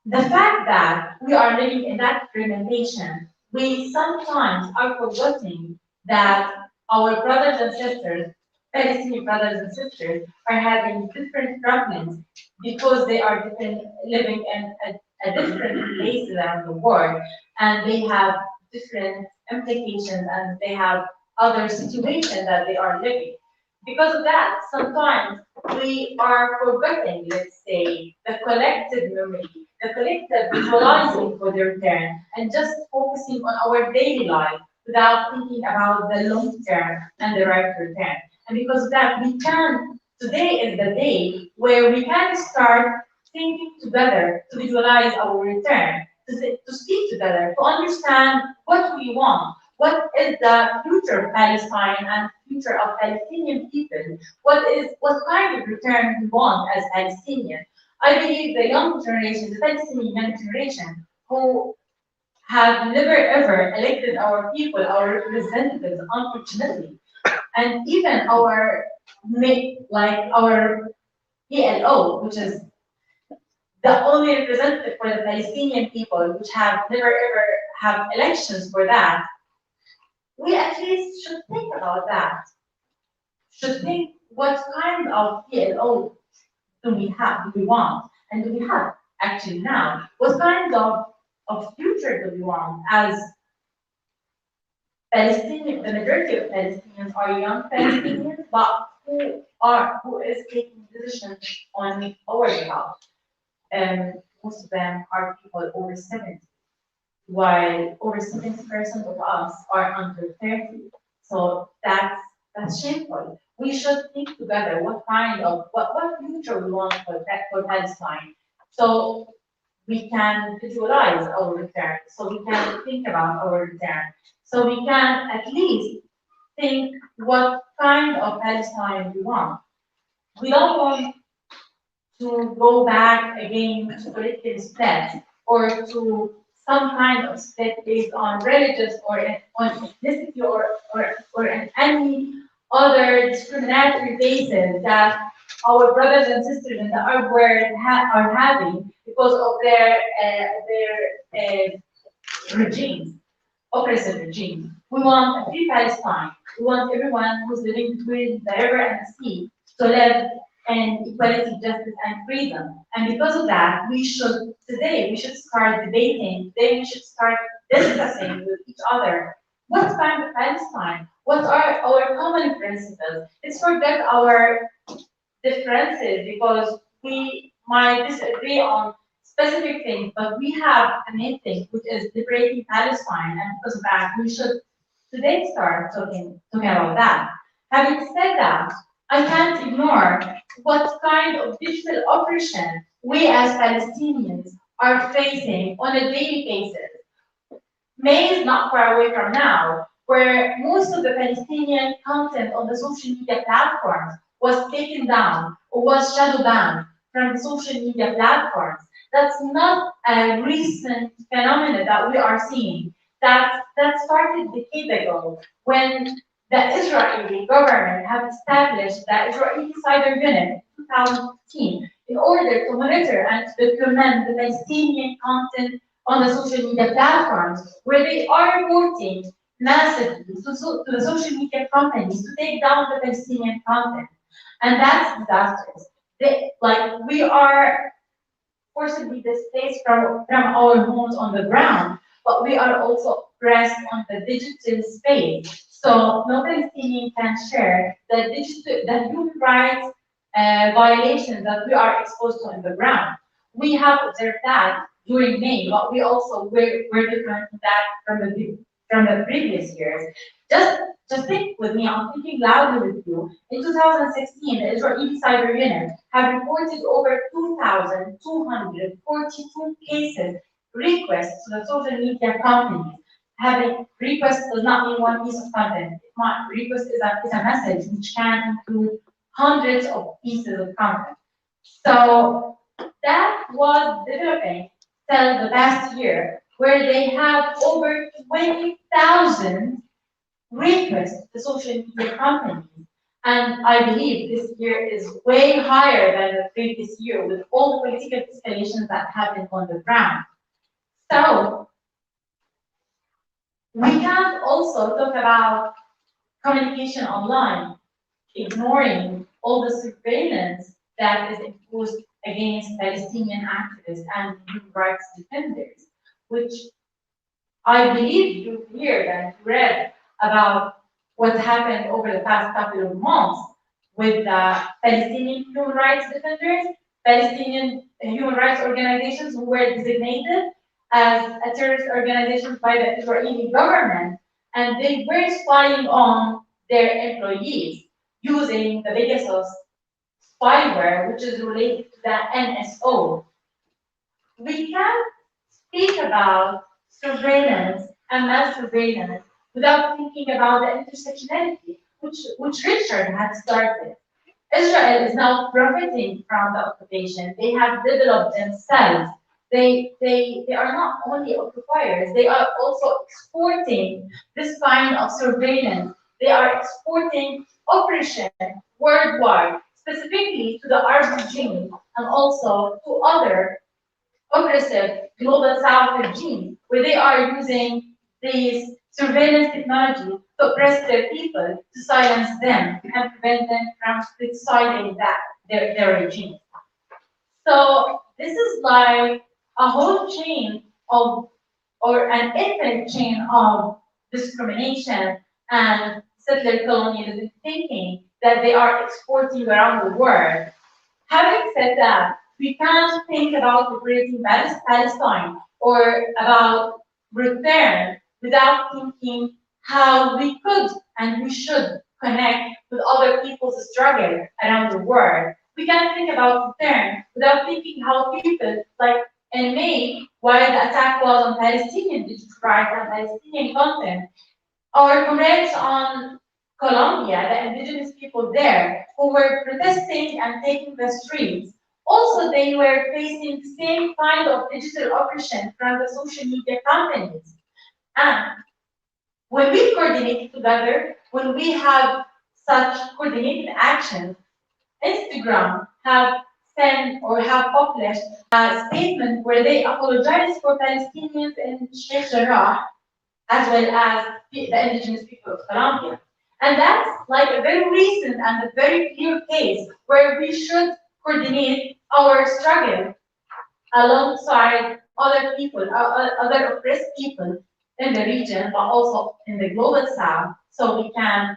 the fact that we are living in that fragmentation, we sometimes are forgetting that our brothers and sisters, Palestinian brothers and sisters, are having different problems because they are different, living in a different places around the world, and they have different implications and they have other situations that they are living. Because of that, sometimes we are forgetting, let's say, the collective memory, the collective visualizing for the return, and just focusing on our daily life without thinking about the long term and the right return. And because of that, today is the day where we can start thinking together to visualize our return, to speak together, to understand what we want. What is the future of Palestine and future of Palestinian people? What kind of return we want as Palestinians? I believe the young generation, the Palestinian young generation, who have never ever elected our people, our representatives, unfortunately, and even our PLO, which is the only representative for the Palestinian people, which have never ever have elections for that. We at least should think about that. Should think what kind of PLO do we want, and do we have actually now? What kind of future do we want as Palestinian? The majority of Palestinians are young Palestinians, but who is taking decisions on our behalf? Most of them are people over 70. While over 70% of us are under 30. So that's shameful. We should think together what future we want for Palestine. So we can visualize our return, so we can think about our return, so we can at least think what kind of Palestine we want. We don't want to go back again to political split or to some kind of split based on religious or on ethnicity or in any other discriminatory basis that our brothers and sisters in the Arab world are having because of their regimes, oppressive regimes. We want a free Palestine. We want everyone who's living between the river and the sea to live in equality, justice, and freedom. And because of that, we should start debating. Today we should start discussing with each other what kind of Palestine, what are our common principles. Let's forget our differences because we might disagree on specific things, but we have a main thing, which is liberating Palestine. And because of that, we should today start talking about that. Having said that, I can't ignore what kind of digital oppression we as Palestinians are facing on a daily basis. May is not far away from now, where most of the Palestinian content on the social media platforms was taken down or was shadow banned from the social media platforms. That's not a recent phenomenon that we are seeing. That started decades ago when the Israeli government have established the Israeli Cyber Unit in 2015 in order to monitor and to document the Palestinian content on the social media platforms, where they are reporting massively to the social media companies to take down the Palestinian content. And that's disastrous. We are forcibly displaced from our homes on the ground, but we are also oppressed on the digital space. So no Palestinian can share the human rights violations that we are exposed to on the ground. We have observed that during May, but we also were different from that from the previous years. Just think with me, I'm thinking loudly with you. In 2016, the Israeli Cyber Unit have reported over 2,242 cases requests to the social media companies. Having request does not mean one piece of content. Request is a message which can include hundreds of pieces of content. So that was developing till the past year, where they have over 20,000 requests to social media companies. And I believe this year is way higher than the previous year with all the political escalations that happened on the ground. So we can't also talk about communication online, ignoring all the surveillance that is imposed against Palestinian activists and human rights defenders, which I believe you heard and read about what happened over the past couple of months with the Palestinian human rights defenders, Palestinian human rights organizations who were designated as a terrorist organization by the Israeli government, and they were spying on their employees. using the biggest spyware, which is related to the NSO. We can't speak about surveillance and mass surveillance without thinking about the intersectionality, which Richard had started. Israel is now profiting from the occupation. They have developed themselves. They are not only occupiers, they are also exporting this kind of surveillance. They are exporting oppression worldwide, specifically to the Arab regime and also to other oppressive global south regimes, where they are using these surveillance technology to oppress their people, to silence them and prevent them from criticizing their regime. So this is like a whole chain of, or an infinite chain of discrimination and settler colonialism thinking that they are exporting around the world. Having said that, we can't think about liberating Palestine or about return without thinking how we could and we should connect with other people's struggle around the world. We can't think about return without thinking how people, like in May, while the attack was on Palestinian digital rights and Palestinian content, our comrades on Colombia, the indigenous people there, who were protesting and taking the streets, also they were facing the same kind of digital oppression from the social media companies. And when we coordinate together, when we have such coordinated actions, Instagram have sent or have published a statement where they apologize for Palestinians in Sheikh Jarrah, as well as the indigenous people of Colombia. And that's like a very recent and a very clear case where we should coordinate our struggle alongside other people, other oppressed people in the region, but also in the global south, so we can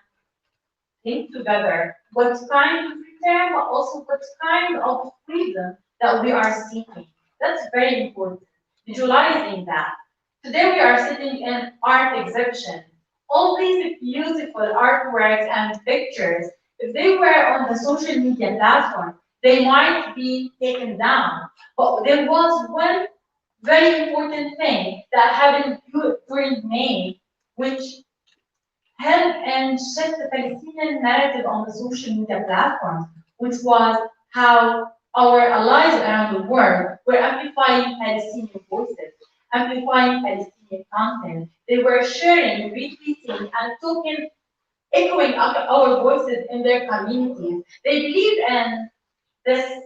think together what kind of return, but also what kind of freedom that we are seeking. That's very important, visualizing that. Today we are sitting in art exhibition. All these beautiful artworks and pictures, if they were on the social media platform, they might be taken down. But there was one very important thing that happened during May, which helped and shift the Palestinian narrative on the social media platform, which was how our allies around the world were amplifying Palestinian voices, amplifying Palestinian content. They were sharing, retweeting, and echoing our voices in their communities. They believe in this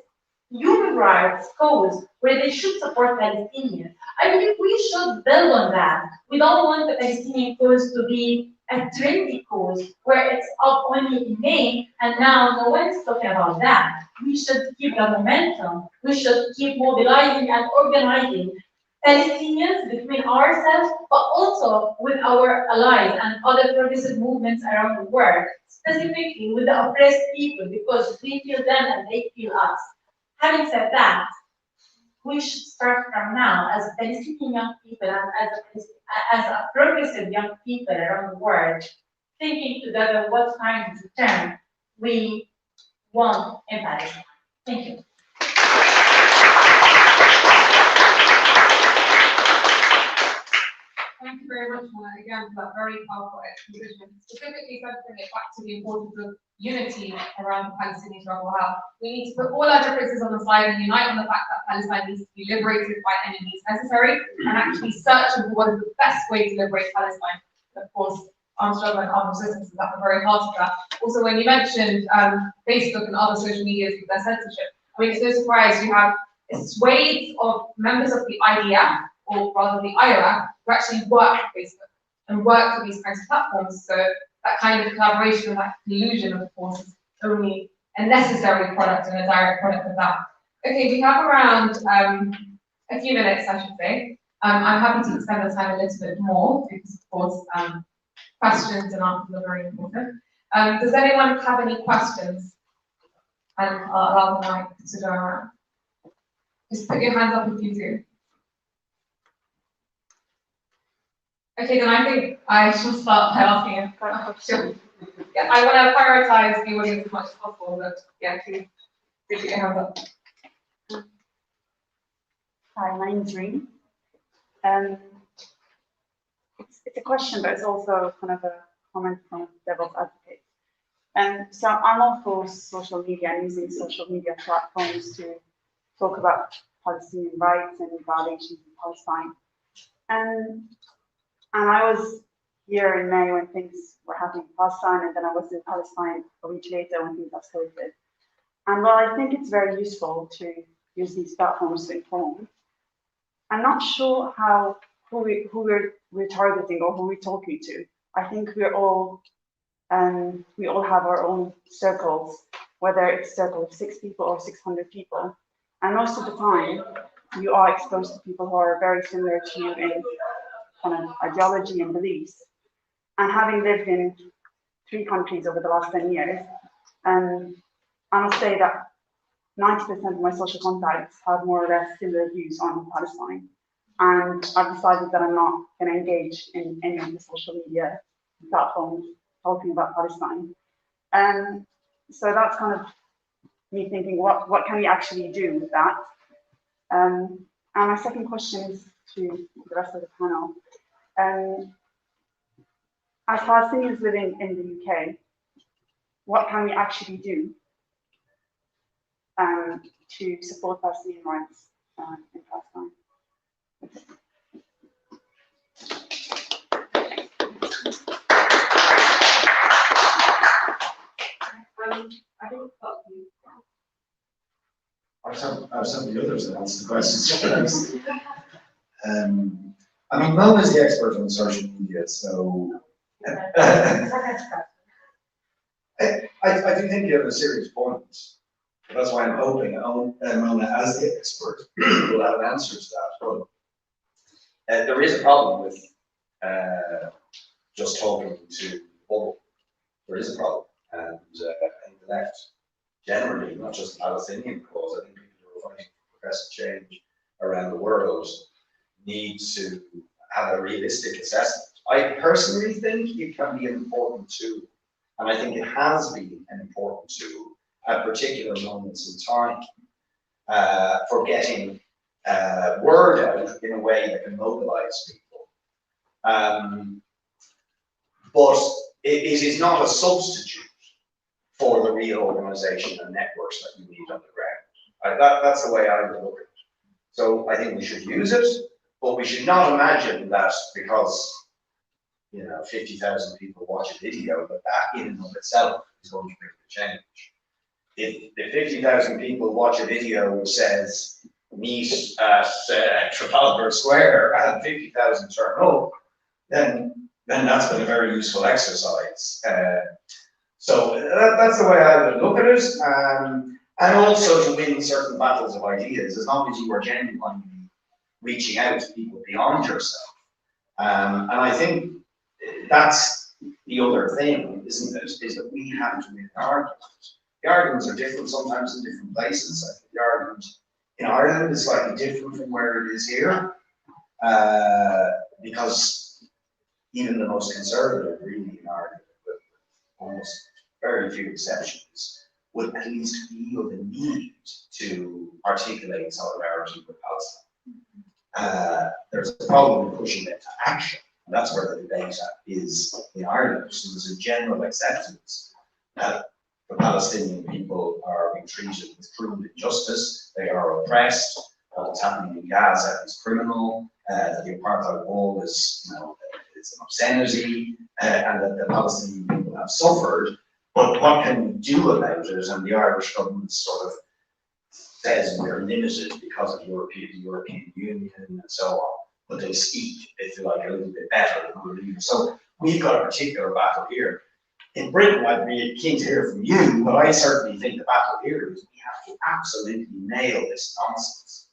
human rights cause where they should support Palestinians. I believe we should build on that. We don't want the Palestinian cause to be a trendy cause where it's up only in May and now no one's talking about that. We should keep the momentum. We should keep mobilizing and organizing Palestinians between ourselves, but also with our allies and other progressive movements around the world, specifically with the oppressed people, because we feel them and they feel us. Having said that, we should start from now as Palestinian young people and as a progressive young people around the world, thinking together what kind of return we want in Palestine. Thank you. Thank you very much, Mona, again, for that very powerful exposition. Specifically, centering it back to the importance of unity around the Palestinian struggle. How we need to put all our differences on the side and unite on the fact that Palestine needs to be liberated by any means necessary, and actually searching for what is the best way to liberate Palestine. Of course, armed struggle and armed resistance is at the very heart of that. Also, when you mentioned Facebook and other social medias with their censorship, I mean, it's no surprise you have swathes of members of the IDF, or rather the IRA, who actually work for Facebook and work for these kinds of platforms. So that kind of collaboration and that collusion, of course, is only a necessary product and a direct product of that. Okay, we have around a few minutes, I should say. I'm happy to extend the time a little bit more because, of course, questions and answers are very important. Does anyone have any questions? And I'll allow the mic to go around. Just put your hands up if you do. Okay, then I think I shall start by asking a question. Yeah, I want to prioritize the audience as much as possible, but yeah, please, if you can have that. Hi, my name is Reem. It's a question, but it's also kind of a comment from a devil's advocate. So I'm all for social media and using social media platforms to talk about Palestinian rights and violations in Palestine. And I was here in May when things were happening in Palestine, and then I was in Palestine a week later when things escalated. And while I think it's very useful to use these platforms to inform, I'm not sure who we're targeting or who we're talking to. I think we all have our own circles, whether it's a circle of 6 people or 600 people. And most of the time, you are exposed to people who are very similar to you in kind of ideology and beliefs. And having lived in 3 countries over the last 10 years, I must say that 90% of my social contacts have more or less similar views on Palestine. And I've decided that I'm not going to engage in any of the social media platforms talking about Palestine. So that's kind of me thinking, what can we actually do with that? And my second question is to the rest of the panel. As Palestinians living in the UK, what can we actually do to support Palestinian rights in Palestine? I think I've some of the others that answer the questions first. I mean, Mona is the expert on social media, so I do think you have a serious point. That's why I'm hoping Mona, as the expert, will have an answer to that. But there is a problem with just talking to the bubble. There is a problem, and I think the left generally, not just the Palestinian cause, I think people who are fighting for progressive change around the world need to have a realistic assessment. I personally think it can be an important tool, and I think it has been an important tool at particular moments in time for getting word out in a way that can mobilize people. But it is not a substitute for the real organization and networks that you need on the ground. That's the way I would look at it. So I think we should use it, but we should not imagine that because 50,000 people watch a video, that in and of itself is going to bring the change. If 50,000 people watch a video which says meet at Trafalgar Square and 50,000 turn up, then that's been a very useful exercise. So that's the way I would look at it. And also to win certain battles of ideas, as long as you are genuinely reaching out to people beyond yourself. And I think that's the other thing, isn't it, is that we have to win arguments. The arguments are different sometimes in different places. I think the argument in Ireland is slightly different from where it is here, because even the most conservative, really, in Ireland, with almost very few exceptions, would at least feel the need to articulate solidarity with Palestine. There's a problem in pushing them to action, and that's where the debate is in Ireland. So there's a general acceptance that the Palestinian people are being treated with cruel injustice, they are oppressed, what's happening in Gaza is criminal, that the apartheid wall is, it's an obscenity, and that the Palestinian people have suffered. But what can we do about it? And the Irish government sort of says we're limited because of the European Union and so on. But they speak, if you like, a little bit better than other leaders. So we've got a particular battle here. In Britain, I'd be keen to hear from you, but I certainly think the battle here is we have to absolutely nail this nonsense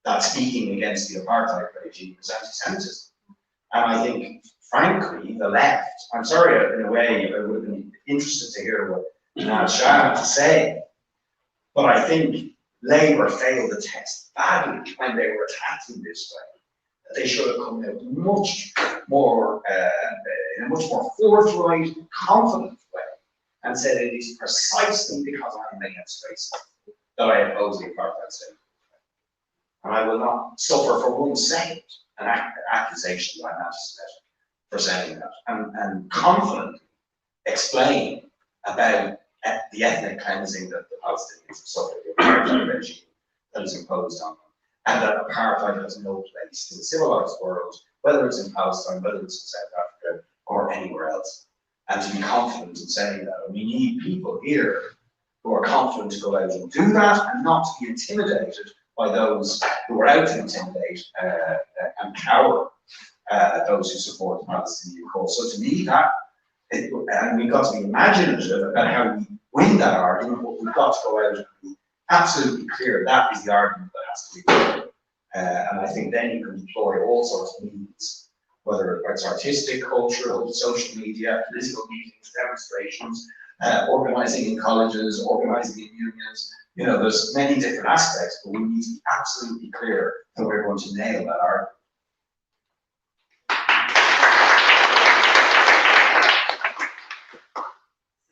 that speaking against the apartheid regime is anti-Semitism. And I think, frankly, the left, I'm sorry, in a way, I would have been interested to hear what Shtaya had to say, but I think Labour failed the test badly when they were attacked in this way. They should have come out much more, in a much more forthright, confident way and said it is precisely because I am against racism that I oppose the apartheid state. And I will not suffer for 1 second an accusation that I'm anti-Semitic for saying that, and confidently explain about the ethnic cleansing that the Palestinians have suffered, the apartheid regime that is imposed on them, and that apartheid has no place in the civilized world, whether it's in Palestine, whether it's in South Africa, or anywhere else. And to be confident in saying that. And we need people here who are confident to go out and do that, and not to be intimidated by those who are out to intimidate and cower those who support the Palestinian cause. So to me, and we've got to be imaginative about how we win that argument, but we've got to go out and be absolutely clear that is the argument that has to be made. And I think then you can deploy all sorts of means, whether it's artistic, cultural, social media, political meetings, demonstrations, organizing in colleges, organizing in unions. You know, there's many different aspects, but we need to be absolutely clear that we're going to nail that argument.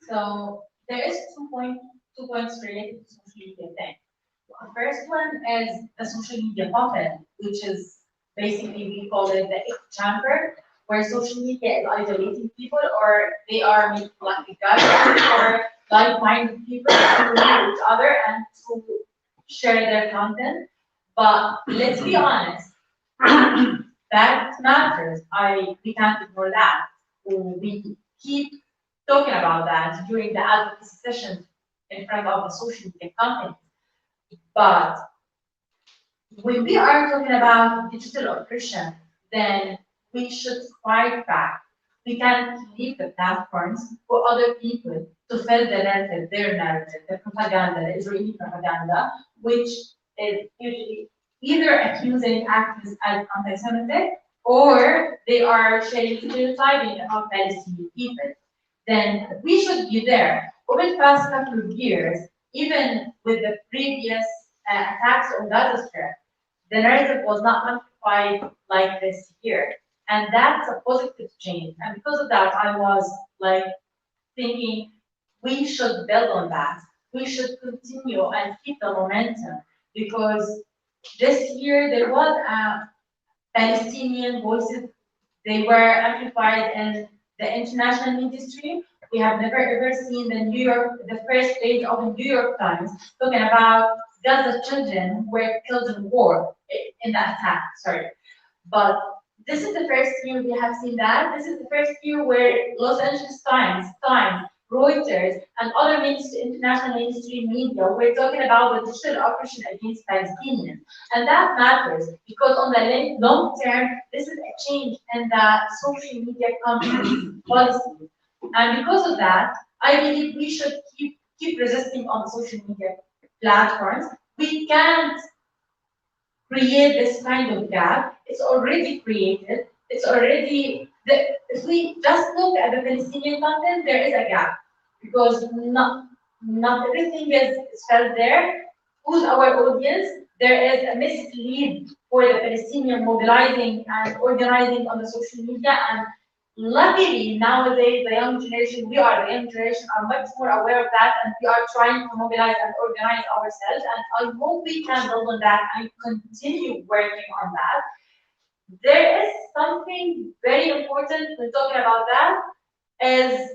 So there is 2 points related to social media thing. The first one is the social media puppet, which is basically, we call it the echo chamber, where social media is isolating people, or they are making like a gathering for like-minded people to meet each other and to share their content. But let's be honest, that matters. We can't ignore that. We keep talking about that during the advocacy sessions in front of the social media companies. But when we are talking about digital oppression, then we should fight back. We can't leave the platforms for other people to fill the narrative, their narrative, the propaganda, the Israeli propaganda, which is usually either accusing activists as anti-Semitic, or they are sharing stereotyping about Palestinian people. Then we should be there. Over the past couple of years, even with the previous attacks on Gaza Strip, the narrative was not amplified like this year. And that's a positive change. And because of that, I was like thinking we should build on that. We should continue and keep the momentum, because this year there was Palestinian voices. They were amplified in the international industry. We have never ever seen the first page of the New York Times talking about Gaza children who were killed in war, in the attack, sorry. But this is the first year we have seen that. This is the first year where Los Angeles Times, Reuters, and other international mainstream media were talking about the digital oppression against Palestinians. And that matters, because on the long term, this is a change in the social media companies' policies. And because of that, I believe we should keep resisting on social media platforms. We can't create this kind of gap. It's already created. It's already, if we just look at the Palestinian content, there is a gap, because not everything is felt there. Who's our audience? There is a mislead for the Palestinian mobilizing and organizing on the social media, and luckily nowadays the young generation, are much more aware of that, and we are trying to mobilize and organize ourselves, and I hope we can build on that and continue working on that. There is something very important when talking about that, is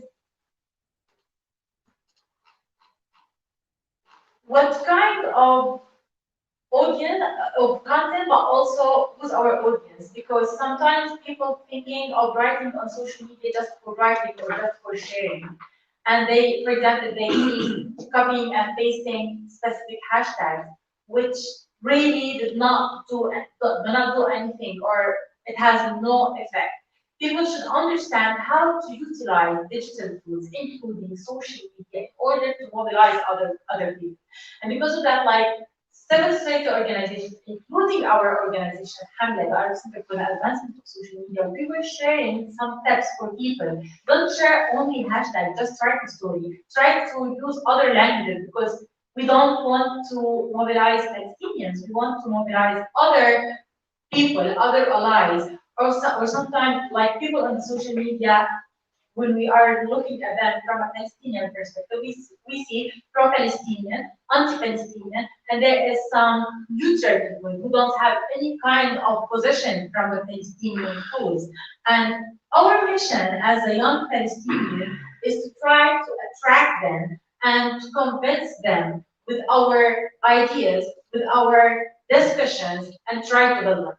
what kind of audience of content, but also who's our audience, because sometimes people thinking of writing on social media just for writing or just for sharing, and they, for example, they see copying and pasting specific hashtags, which really do not do anything, or it has no effect. People should understand how to utilize digital tools, including social media, in order to mobilize other people. And because of that, like civil society organizations, including our organization, Hamlet, our Center for the Advancement of Social Media, we were sharing some tips for people. Don't share only hashtags, just write a story. Try to use other languages, because we don't want to mobilize Palestinians. We want to mobilize other people, other allies, or sometimes like people on social media when we are looking at them from a Palestinian perspective, we see pro-Palestinian, anti-Palestinian, and there is some neutral people who don't have any kind of position from the Palestinian cause. And our mission as a young Palestinian is to try to attract them and to convince them with our ideas, with our discussions, and try to build on that.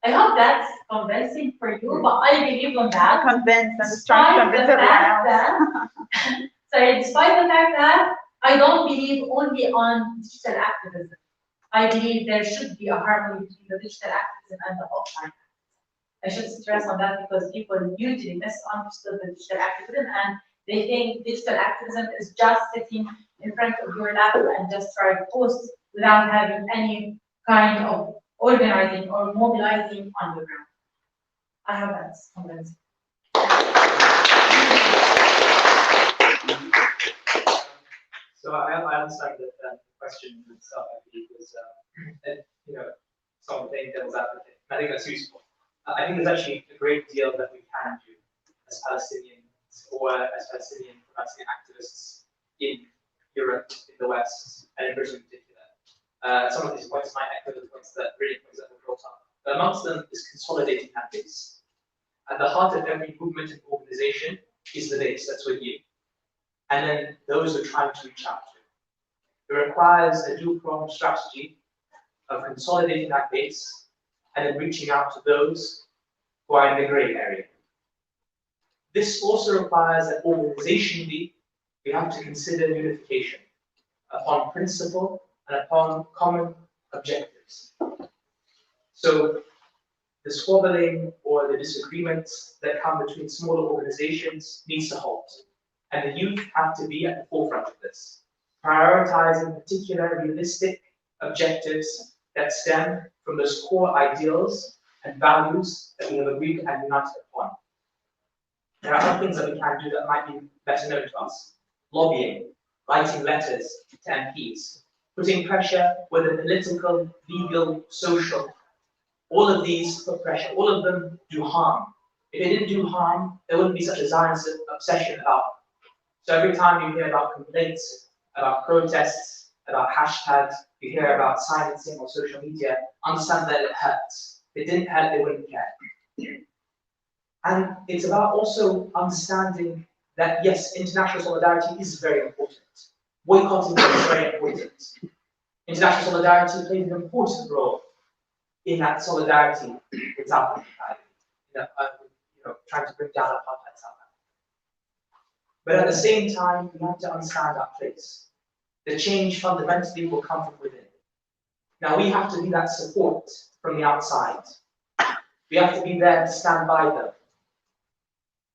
I hope that's convincing for you, but I believe on that. Convinced, I'm just trying to convince everyone else. Sorry, despite the fact that I don't believe only on digital activism. I believe there should be a harmony between the digital activism and the offline. I should stress on that because people usually misunderstood the digital activism and they think digital activism is just sitting in front of your laptop and just try to post without having any kind of organizing or mobilizing on the ground. I hope that's convincing. So I understand that the question itself, I believe, was, someone playing devil's advocate. I think that's useful. I think there's actually a great deal that we can do as Palestinians or as Palestinian activists in Europe, in the West, and in Britain in particular. Some of these points might echo the points that were brought up. But amongst them is consolidating that base. At the heart of every movement and organization is the base that's with you. And then those we're trying to reach out to. It requires a dual-pronged strategy of consolidating that base and then reaching out to those who are in the gray area. This also requires that organizationally, we have to consider unification upon principle and upon common objectives. So the squabbling or the disagreements that come between smaller organizations needs to halt. And the youth have to be at the forefront of this, prioritizing particular realistic objectives that stem from those core ideals and values that we have agreed and united upon. There are other things that we can do that might be better known to us. Lobbying, writing letters to MPs, putting pressure, whether political, legal, social. All of these put pressure, all of them do harm. If they didn't do harm, there wouldn't be such a Zionist obsession about them. So every time you hear about complaints, about protests, about hashtags, you hear about silencing on social media, understand that it hurts. If it didn't hurt, they wouldn't care. And it's about also understanding that, yes, international solidarity is very important. Boycotting is very important. International solidarity plays an important role in that solidarity with South Africa, trying to bring down apartheid South Africa. But at the same time, we have to understand our place. The change fundamentally will come from within. Now we have to be that support from the outside. We have to be there to stand by them.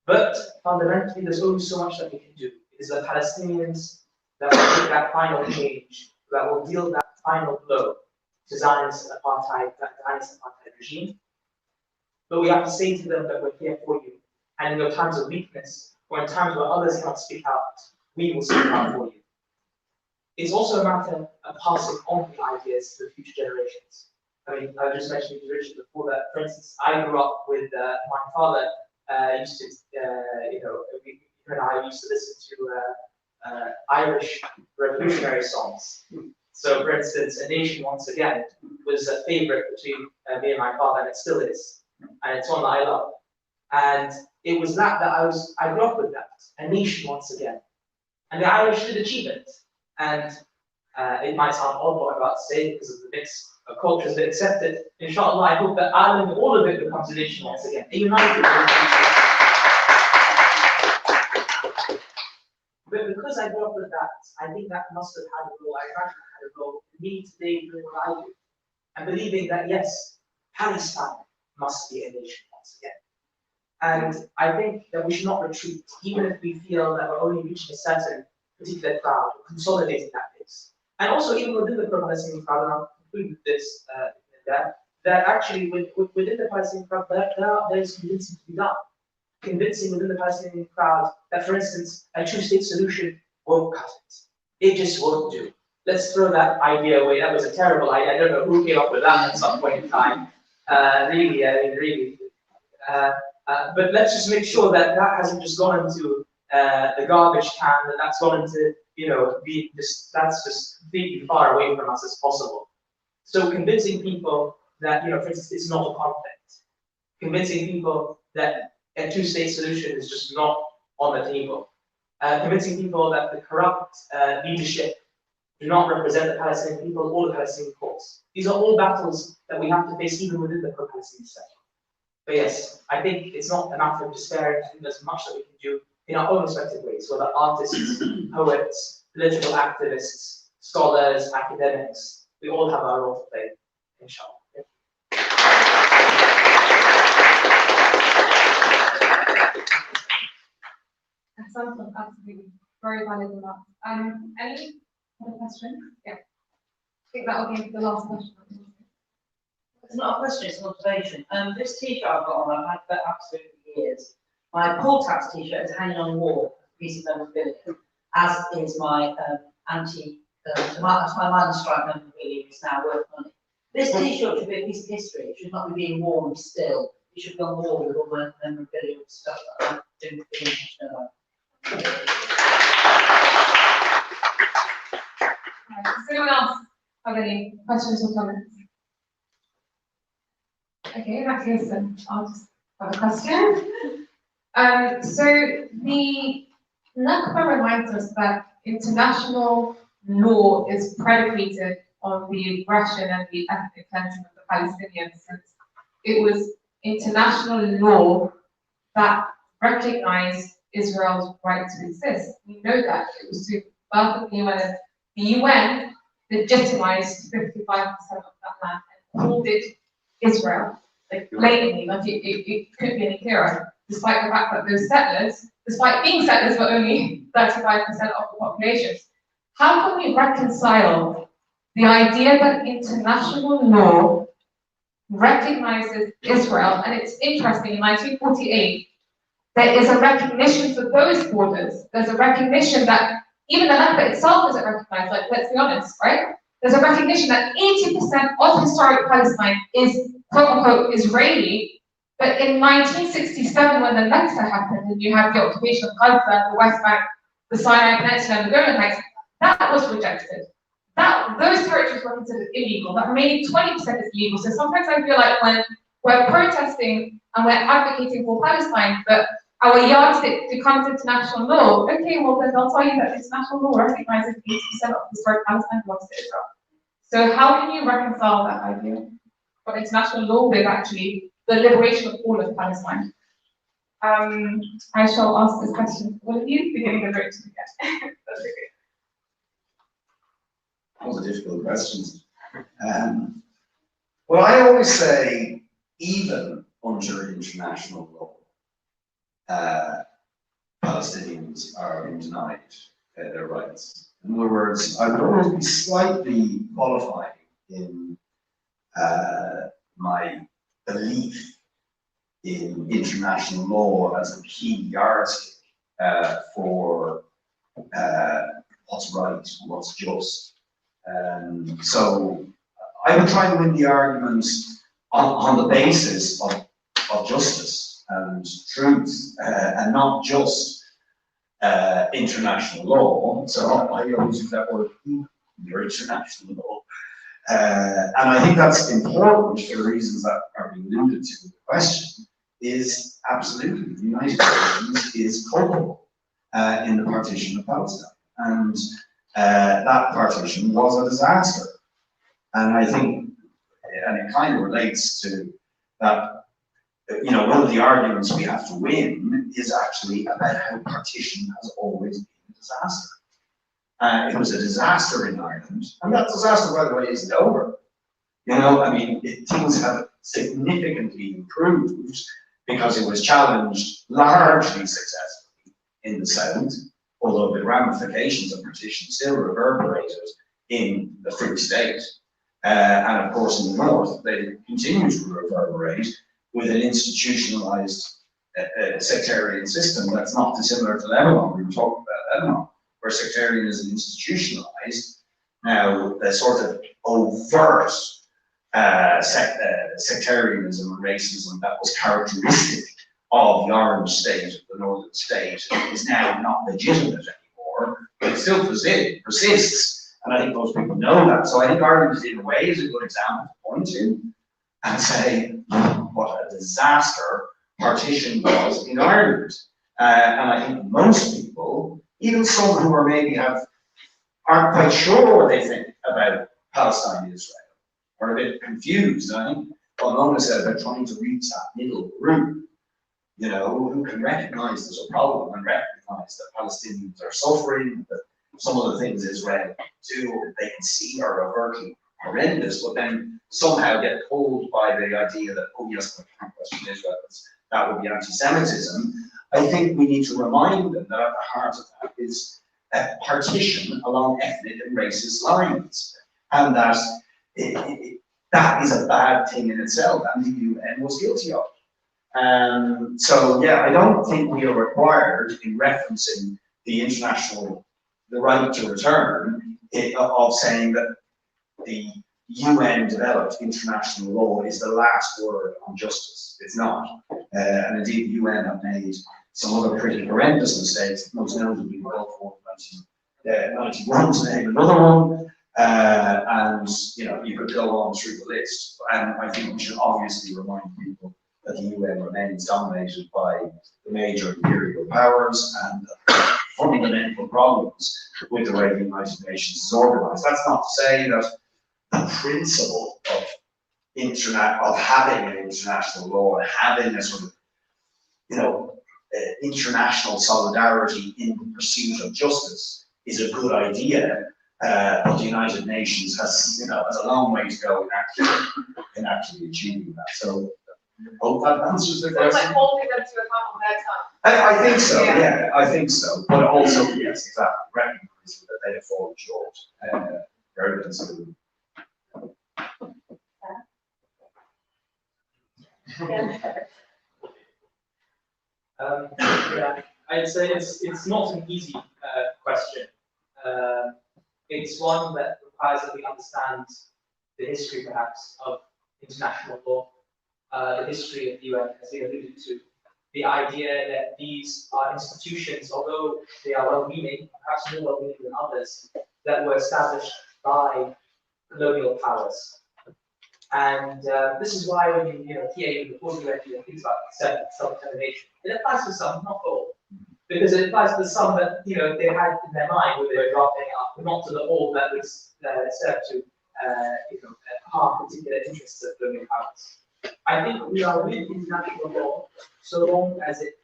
But fundamentally, there's only so much that we can do. It is the Palestinians that will make that final change, that will deal that final blow to Zionist apartheid regime. But we have to say to them that we're here for you. And in your times of weakness, or in times where others cannot speak out, we will speak out for you. It's also a matter of passing on the ideas to the future generations. I mean, I just mentioned to Richard before that, for instance, I grew up with my father used to, he and I used to listen to Irish revolutionary songs. So, for instance, A Nation Once Again was a favorite between me and my father, and it still is. And it's one that I love. And it was that I grew up with that, A Nation Once Again. And the Irish did achieve it. And it might sound odd what I'm about to say because of the mix of cultures that accept it. Inshallah, I hope that Ireland, all of it becomes a nation once again. A united nation. But because I grew up with that, I think that must have had a role. I imagine it had a role in me today doing what I do. And believing that, yes, Palestine must be a nation once again. And I think that we should not retreat, even if we feel that we're only reaching a certain particular crowd, or consolidating that base. And also, even within the pro-Palestinian crowd, and I'll conclude with this, that actually within the Palestinian crowd, there is convincing to be done. Convincing within the Palestinian crowd that, for instance, a two-state solution won't cut it. It just won't do. Let's throw that idea away. That was a terrible idea. I don't know who came up with that at some point in time. But let's just make sure that that hasn't just gone into the garbage can, that's gone into, that's just completely far away from us as possible. So convincing people that, for instance, it's not a conflict. Convincing people that a two-state solution is just not on the table. Convincing people that the corrupt leadership do not represent the Palestinian people or the Palestinian cause. These are all battles that we have to face even within the pro-Palestinian sector. But yes, I think it's not a matter of despair. I think there's much that we can do in our own respective ways, whether artists, poets, political activists, scholars, academics, we all have our role to play, inshallah. Excellent, absolutely. Very valid remarks. Any other questions? Yeah. I think that will be the last question. It's not a question, it's an observation. This t-shirt I've got on, I've had for absolutely years. My poll tax t-shirt is hanging on the wall, a piece of memorabilia, as is my my minus stripe memorabilia is now worth money. This t-shirt should be a piece of history. It should not be being worn still. It should be on the wall with all the memorabilia and stuff that I do about. Does anyone else have any questions or comments? Okay, in that case, then I'll just have a question. So the Nakba reminds us that international law is predicated on the aggression and the ethnic cleansing of the Palestinians, since it was international law that recognized Israel's right to exist. We know that it was through the birth of the UN. The UN legitimized 55% of that land and called it Israel, like blatantly, like it couldn't be any clearer, despite the fact that those settlers, despite being settlers, were only 35% of the population. How can we reconcile the idea that international law recognizes Israel? And it's interesting, in 1948, there is a recognition for those borders. There's a recognition that even the Nakba itself isn't recognized, like, let's be honest, right? There's a recognition that 80% of historic Palestine is quote-unquote Israeli, but in 1967, when the Nakba happened, and you had the occupation of Gaza, the West Bank, the Sinai Peninsula, and the Golan Heights, that was rejected. Those territories were considered illegal. That remaining 20% is illegal. So sometimes I feel like when we're protesting and we're advocating for Palestine, but our yardstick becomes international law, okay, well then they'll tell you that international law recognizes 80% of historic Palestine belongs to Israel. So how can you reconcile that idea of international law with actually the liberation of all of Palestine? I shall ask this question to all of you, beginning the vote to get. That's okay. Those are difficult questions. Well, I always say, even under international law, Palestinians are being denied their rights. In other words, I would always be slightly qualifying in my belief in international law as a key yardstick for what's right, what's just. So I would try and win the arguments on the basis of justice and truth, and not just international law. So I always use that word, under international law. And I think that's important for the reasons that are being alluded to in the question, is absolutely the United Nations is culpable in the partition of Palestine. And that partition was a disaster. And I think, and it kind of relates to that, you know, one of the arguments we have to win is actually about how partition has always been a disaster. It was a disaster in Ireland, and that disaster, by the way, isn't over. You know, I mean, things have significantly improved because it was challenged largely successfully in the South, although the ramifications of partition still reverberated in the Free State. And of course, in the North, they continue to reverberate with an institutionalized sectarian system that's not dissimilar to Lebanon. We were talking about Lebanon, where sectarianism is institutionalized. Now, the sort of overt sectarianism and racism that was characteristic of the orange state, of the northern state, is now not legitimate anymore, but it still persists. And I think most people know that. So I think Ireland, in a way, is a good example to point to and say what a disaster partition was in Ireland. And I think most people, even some who are maybe aren't quite sure what they think about Palestine and Israel, are a bit confused. And I think what Mona said about trying to reach that middle group, you know, who can recognize there's a problem and recognize that Palestinians are suffering, that some of the things Israel do, or they can see are overtly horrendous, but then somehow get pulled by the idea that, oh yes, we can't question Israel, that would be anti-Semitism. I think we need to remind them that at the heart of that is a partition along ethnic and racist lines, and that that is a bad thing in itself, and the UN was guilty of it. So yeah, I don't think we are required in referencing the right to return, of saying that the UN developed international law is the last word on justice. It's not. And indeed, the UN have made some other pretty horrendous mistakes, most notably the Gulf War in 1991 to name another one. And you know, you could go on through the list. And I think we should obviously remind people that the UN remains dominated by the major imperial powers and fundamental problems with the way the United Nations is organized. That's not to say that the principle of having an international law and having a sort of, you know, international solidarity in the pursuit of justice is a good idea, but the United Nations has a long way to go in actually achieving that. So, hope that answers the question. It's like holding them to account on their time. I think so, yeah, I think so. But also, yes, exactly, recognizing that they have fallen short very considerably. Yeah, I'd say it's not an easy question. It's one that requires that we understand the history, perhaps, of international law, the history of the UN, as we alluded to, the idea that these are institutions, although they are well-meaning, perhaps more well-meaning than others, that were established by colonial powers. And this is why when you hear before you actually think about self-determination, it applies to some, not all, because it applies to some that they had in their mind when they were drafting it up, but not to the all that would serve to harm particular interests of colonial powers. I think we are with international law so long as it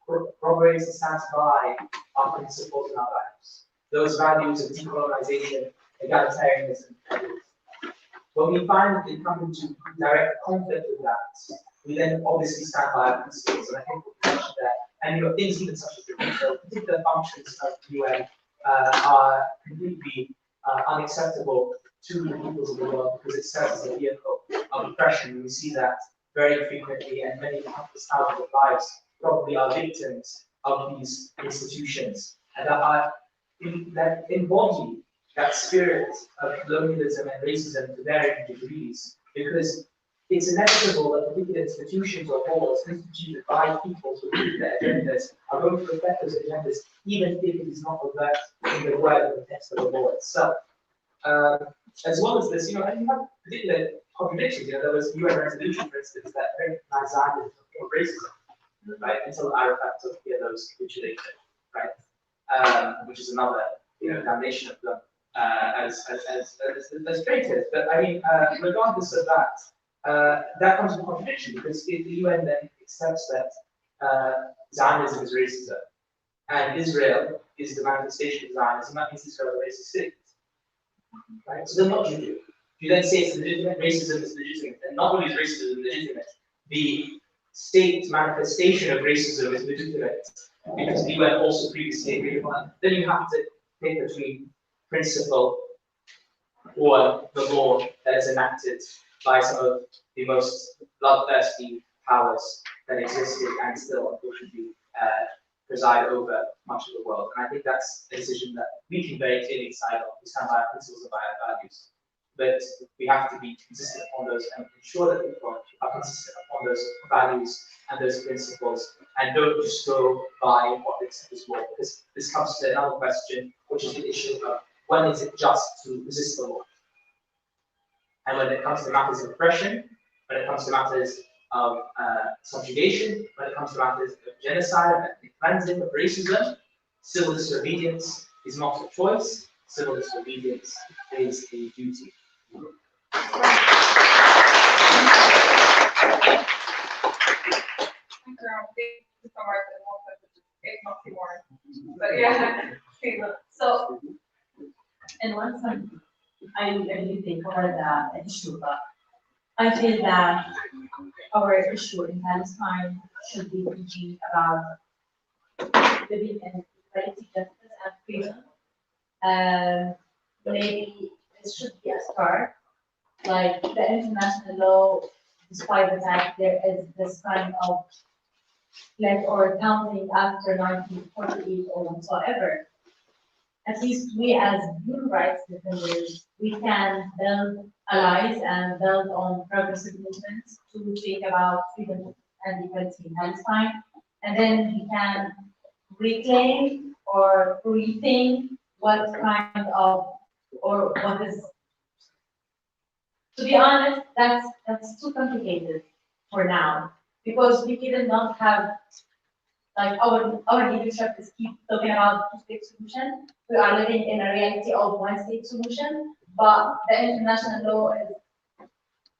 corroborates and stands by our principles and our values. Those values of decolonization, egalitarianism, and when we find that they come into direct conflict with that, we then obviously stand by our principles. And I think we'll mention that. And things even such as the particular functions of the UN are completely unacceptable to the peoples of the world because it serves as a vehicle of oppression. And we see that very frequently, and many countless thousands of lives probably are victims of these institutions, and that embody that spirit of colonialism and racism to varying degrees, because it's inevitable that particular institutions or laws instituted by peoples with particular agendas are going to reflect those agendas, even if it is not overt in the word of the text of the law itself. As well as this, and you have particular contradictions. There was a UN resolution, for instance, that recognized racism, right? Until Arafat took those capitulated, right? Which is another, damnation of them as traitors. But I mean, regardless of that, that comes with contradiction because if the UN then accepts that Zionism is racism and Israel is the manifestation of Zionism, that means Israel is a racist state. Right? So then what do you do? If you then say it's legitimate, racism is legitimate, and not only is racism legitimate, the state manifestation of racism is legitimate because the UN also previously agreed upon that. Then you have to pick between principle or the law that is enacted by some of the most bloodthirsty powers that existed and still, unfortunately, preside over much of the world. And I think that's a decision that we can very clearly decide on. We stand by our principles and by our values. But we have to be consistent on those and ensure that people are consistent on those values and those principles, and don't just go by what they said as well. Because this comes to another question, which is the issue of when is it just to resist the law? And when it comes to matters of oppression, when it comes to matters of subjugation, when it comes to matters of genocide, of ethnic cleansing, of racism, civil disobedience is not a choice, civil disobedience is a duty. But yeah, So, in one sense, I really think over the issue, but I feel that our issue in Palestine should be thinking about living in equality, justice, and freedom. Maybe this should be a start, like the international law, despite the fact there is this kind of or counting after 1948 or whatsoever. At least we as human rights defenders, we can build allies and build on progressive movements to think about freedom and equality in Palestine. And then we can reclaim or rethink what kind of, or what is, to be honest, that's too complicated for now. Because we did not have, like our leadership is keep talking about two-state solution. We are living in a reality of one-state solution, but the international law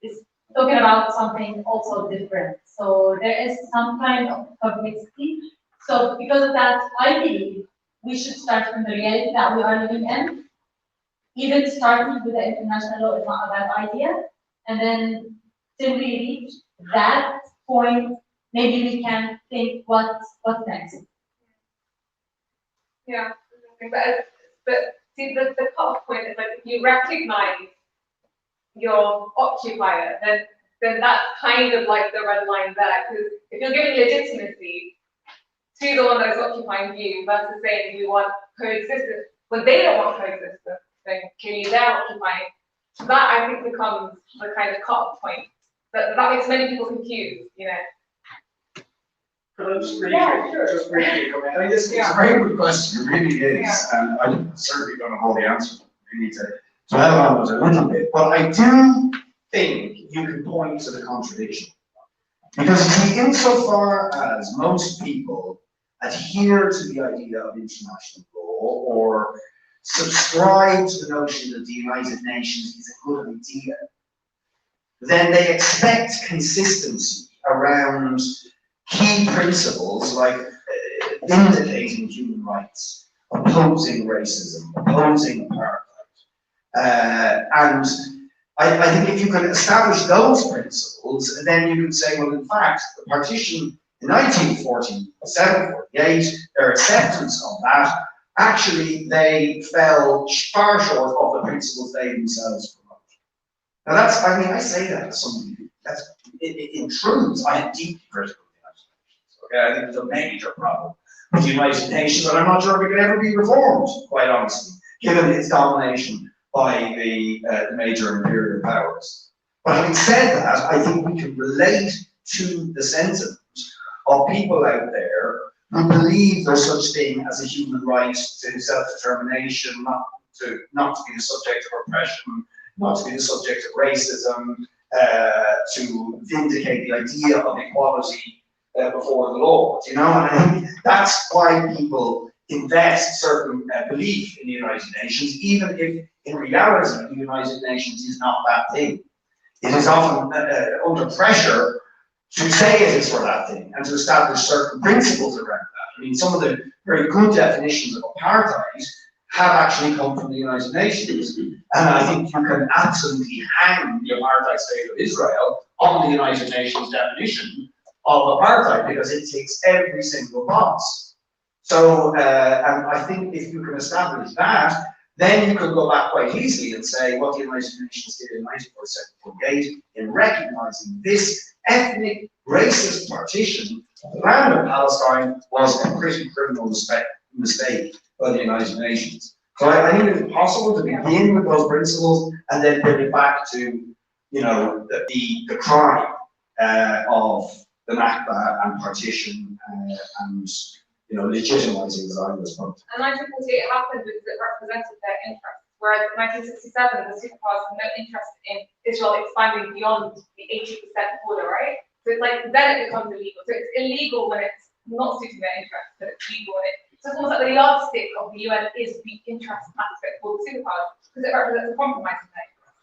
is talking about something also different. So there is some kind of complexity. So because of that, I believe we should start from the reality that we are living in. Even starting with the international law is not a bad idea, and then till we reach that point, maybe we can think what's next. yeah. But see, the cut-off point is like if you recognize your occupier, then that's kind of like the red line there. Because if you're giving legitimacy to the one that's occupying you versus saying you want coexistence, when they don't want coexistence, then clearly they're occupying. That I think becomes the kind of cut-off point. That makes many people confused, you know. Can I just Yeah, sure. just briefly comment? I mean, this is a very good question, it really is, and I certainly don't have all the answers. We need to dwell on it a little bit, but I do think you can point to the contradiction. Because insofar as most people adhere to the idea of international law or subscribe to the notion that the United Nations is a good idea, then they expect consistency around key principles like vindicating human rights, opposing racism, opposing apartheid. And I think if you can establish those principles, then you can say, well, in fact, the partition in 1947-48, their acceptance of that, actually they fell far short of the principles they themselves promote. Now that's, I mean, I say that as somebody, that's, in truth, I am deeply critical of the United Nations. Okay, I think it's a major problem with the United Nations, and I'm not sure if it can ever be reformed, quite honestly, given its domination by the major imperial powers. But having said that, I think we can relate to the sentiment of people out there who believe there's such thing as a human right to self-determination, not to be the subject of oppression, not to be the subject of racism, to vindicate the idea of equality before the law. You know, and I think that's why people invest certain belief in the United Nations, even if in reality the United Nations is not that thing. It is often under pressure to say it is for that thing and to establish certain principles around that. I mean, some of the very good definitions of apartheid have actually come from the United Nations. And I think you can absolutely hang the apartheid state of Israel on the United Nations definition of apartheid because it ticks every single box. So, and I think if you can establish that, then you can go back quite easily and say what the United Nations did in 1947-48 in recognizing this ethnic racist partition of the land of Palestine was a pretty criminal mistake by the United Nations. So I think it's possible to begin with those principles and then bring it back to, you know, the crime of the Nakba and partition and legitimizing the Zionist movement. And 1948 happened because it represented their interests, whereas in 1967, the superpowers had no interest in Israel expanding beyond the 80% border, right? So it's like, then it becomes illegal. So it's illegal when it's not suiting their interests, but it's legal when so it's almost like the yardstick of the UN is the interest aspect for the superpowers, because it represents a compromise in their interests.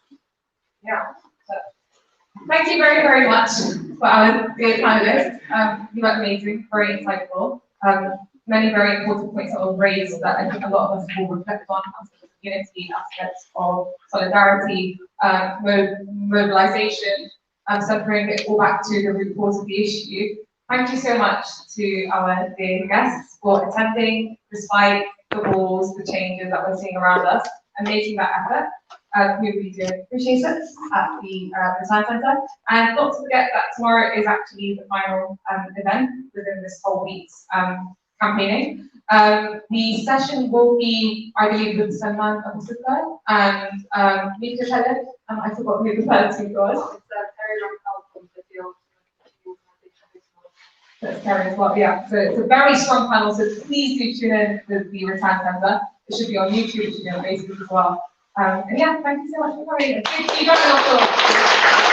Yeah. So, thank you very, very much for our dear panelists. You were amazing, very insightful. Many very important points that were raised that I think a lot of us will reflect on as the unity aspects of solidarity, mobilization, bringing it all back to the root cause of the issue. Thank you so much to our dear guests for attending, despite the walls, the changes that we're seeing around us, and making that effort. We really do appreciate it at the Return Centre. And not to forget that tomorrow is actually the final event within this whole week's campaigning. The session will be, I believe, with Salman Nusseibeh and Mika Khaled. I forgot who the third speaker was. It's Terry Rampal from the field. That's Terry as well, yeah. So it's a very strong panel, so please do tune in to the Return Centre. It should be on YouTube, it should be on Facebook as well. And yeah, thank you so much for coming. Thank you very much.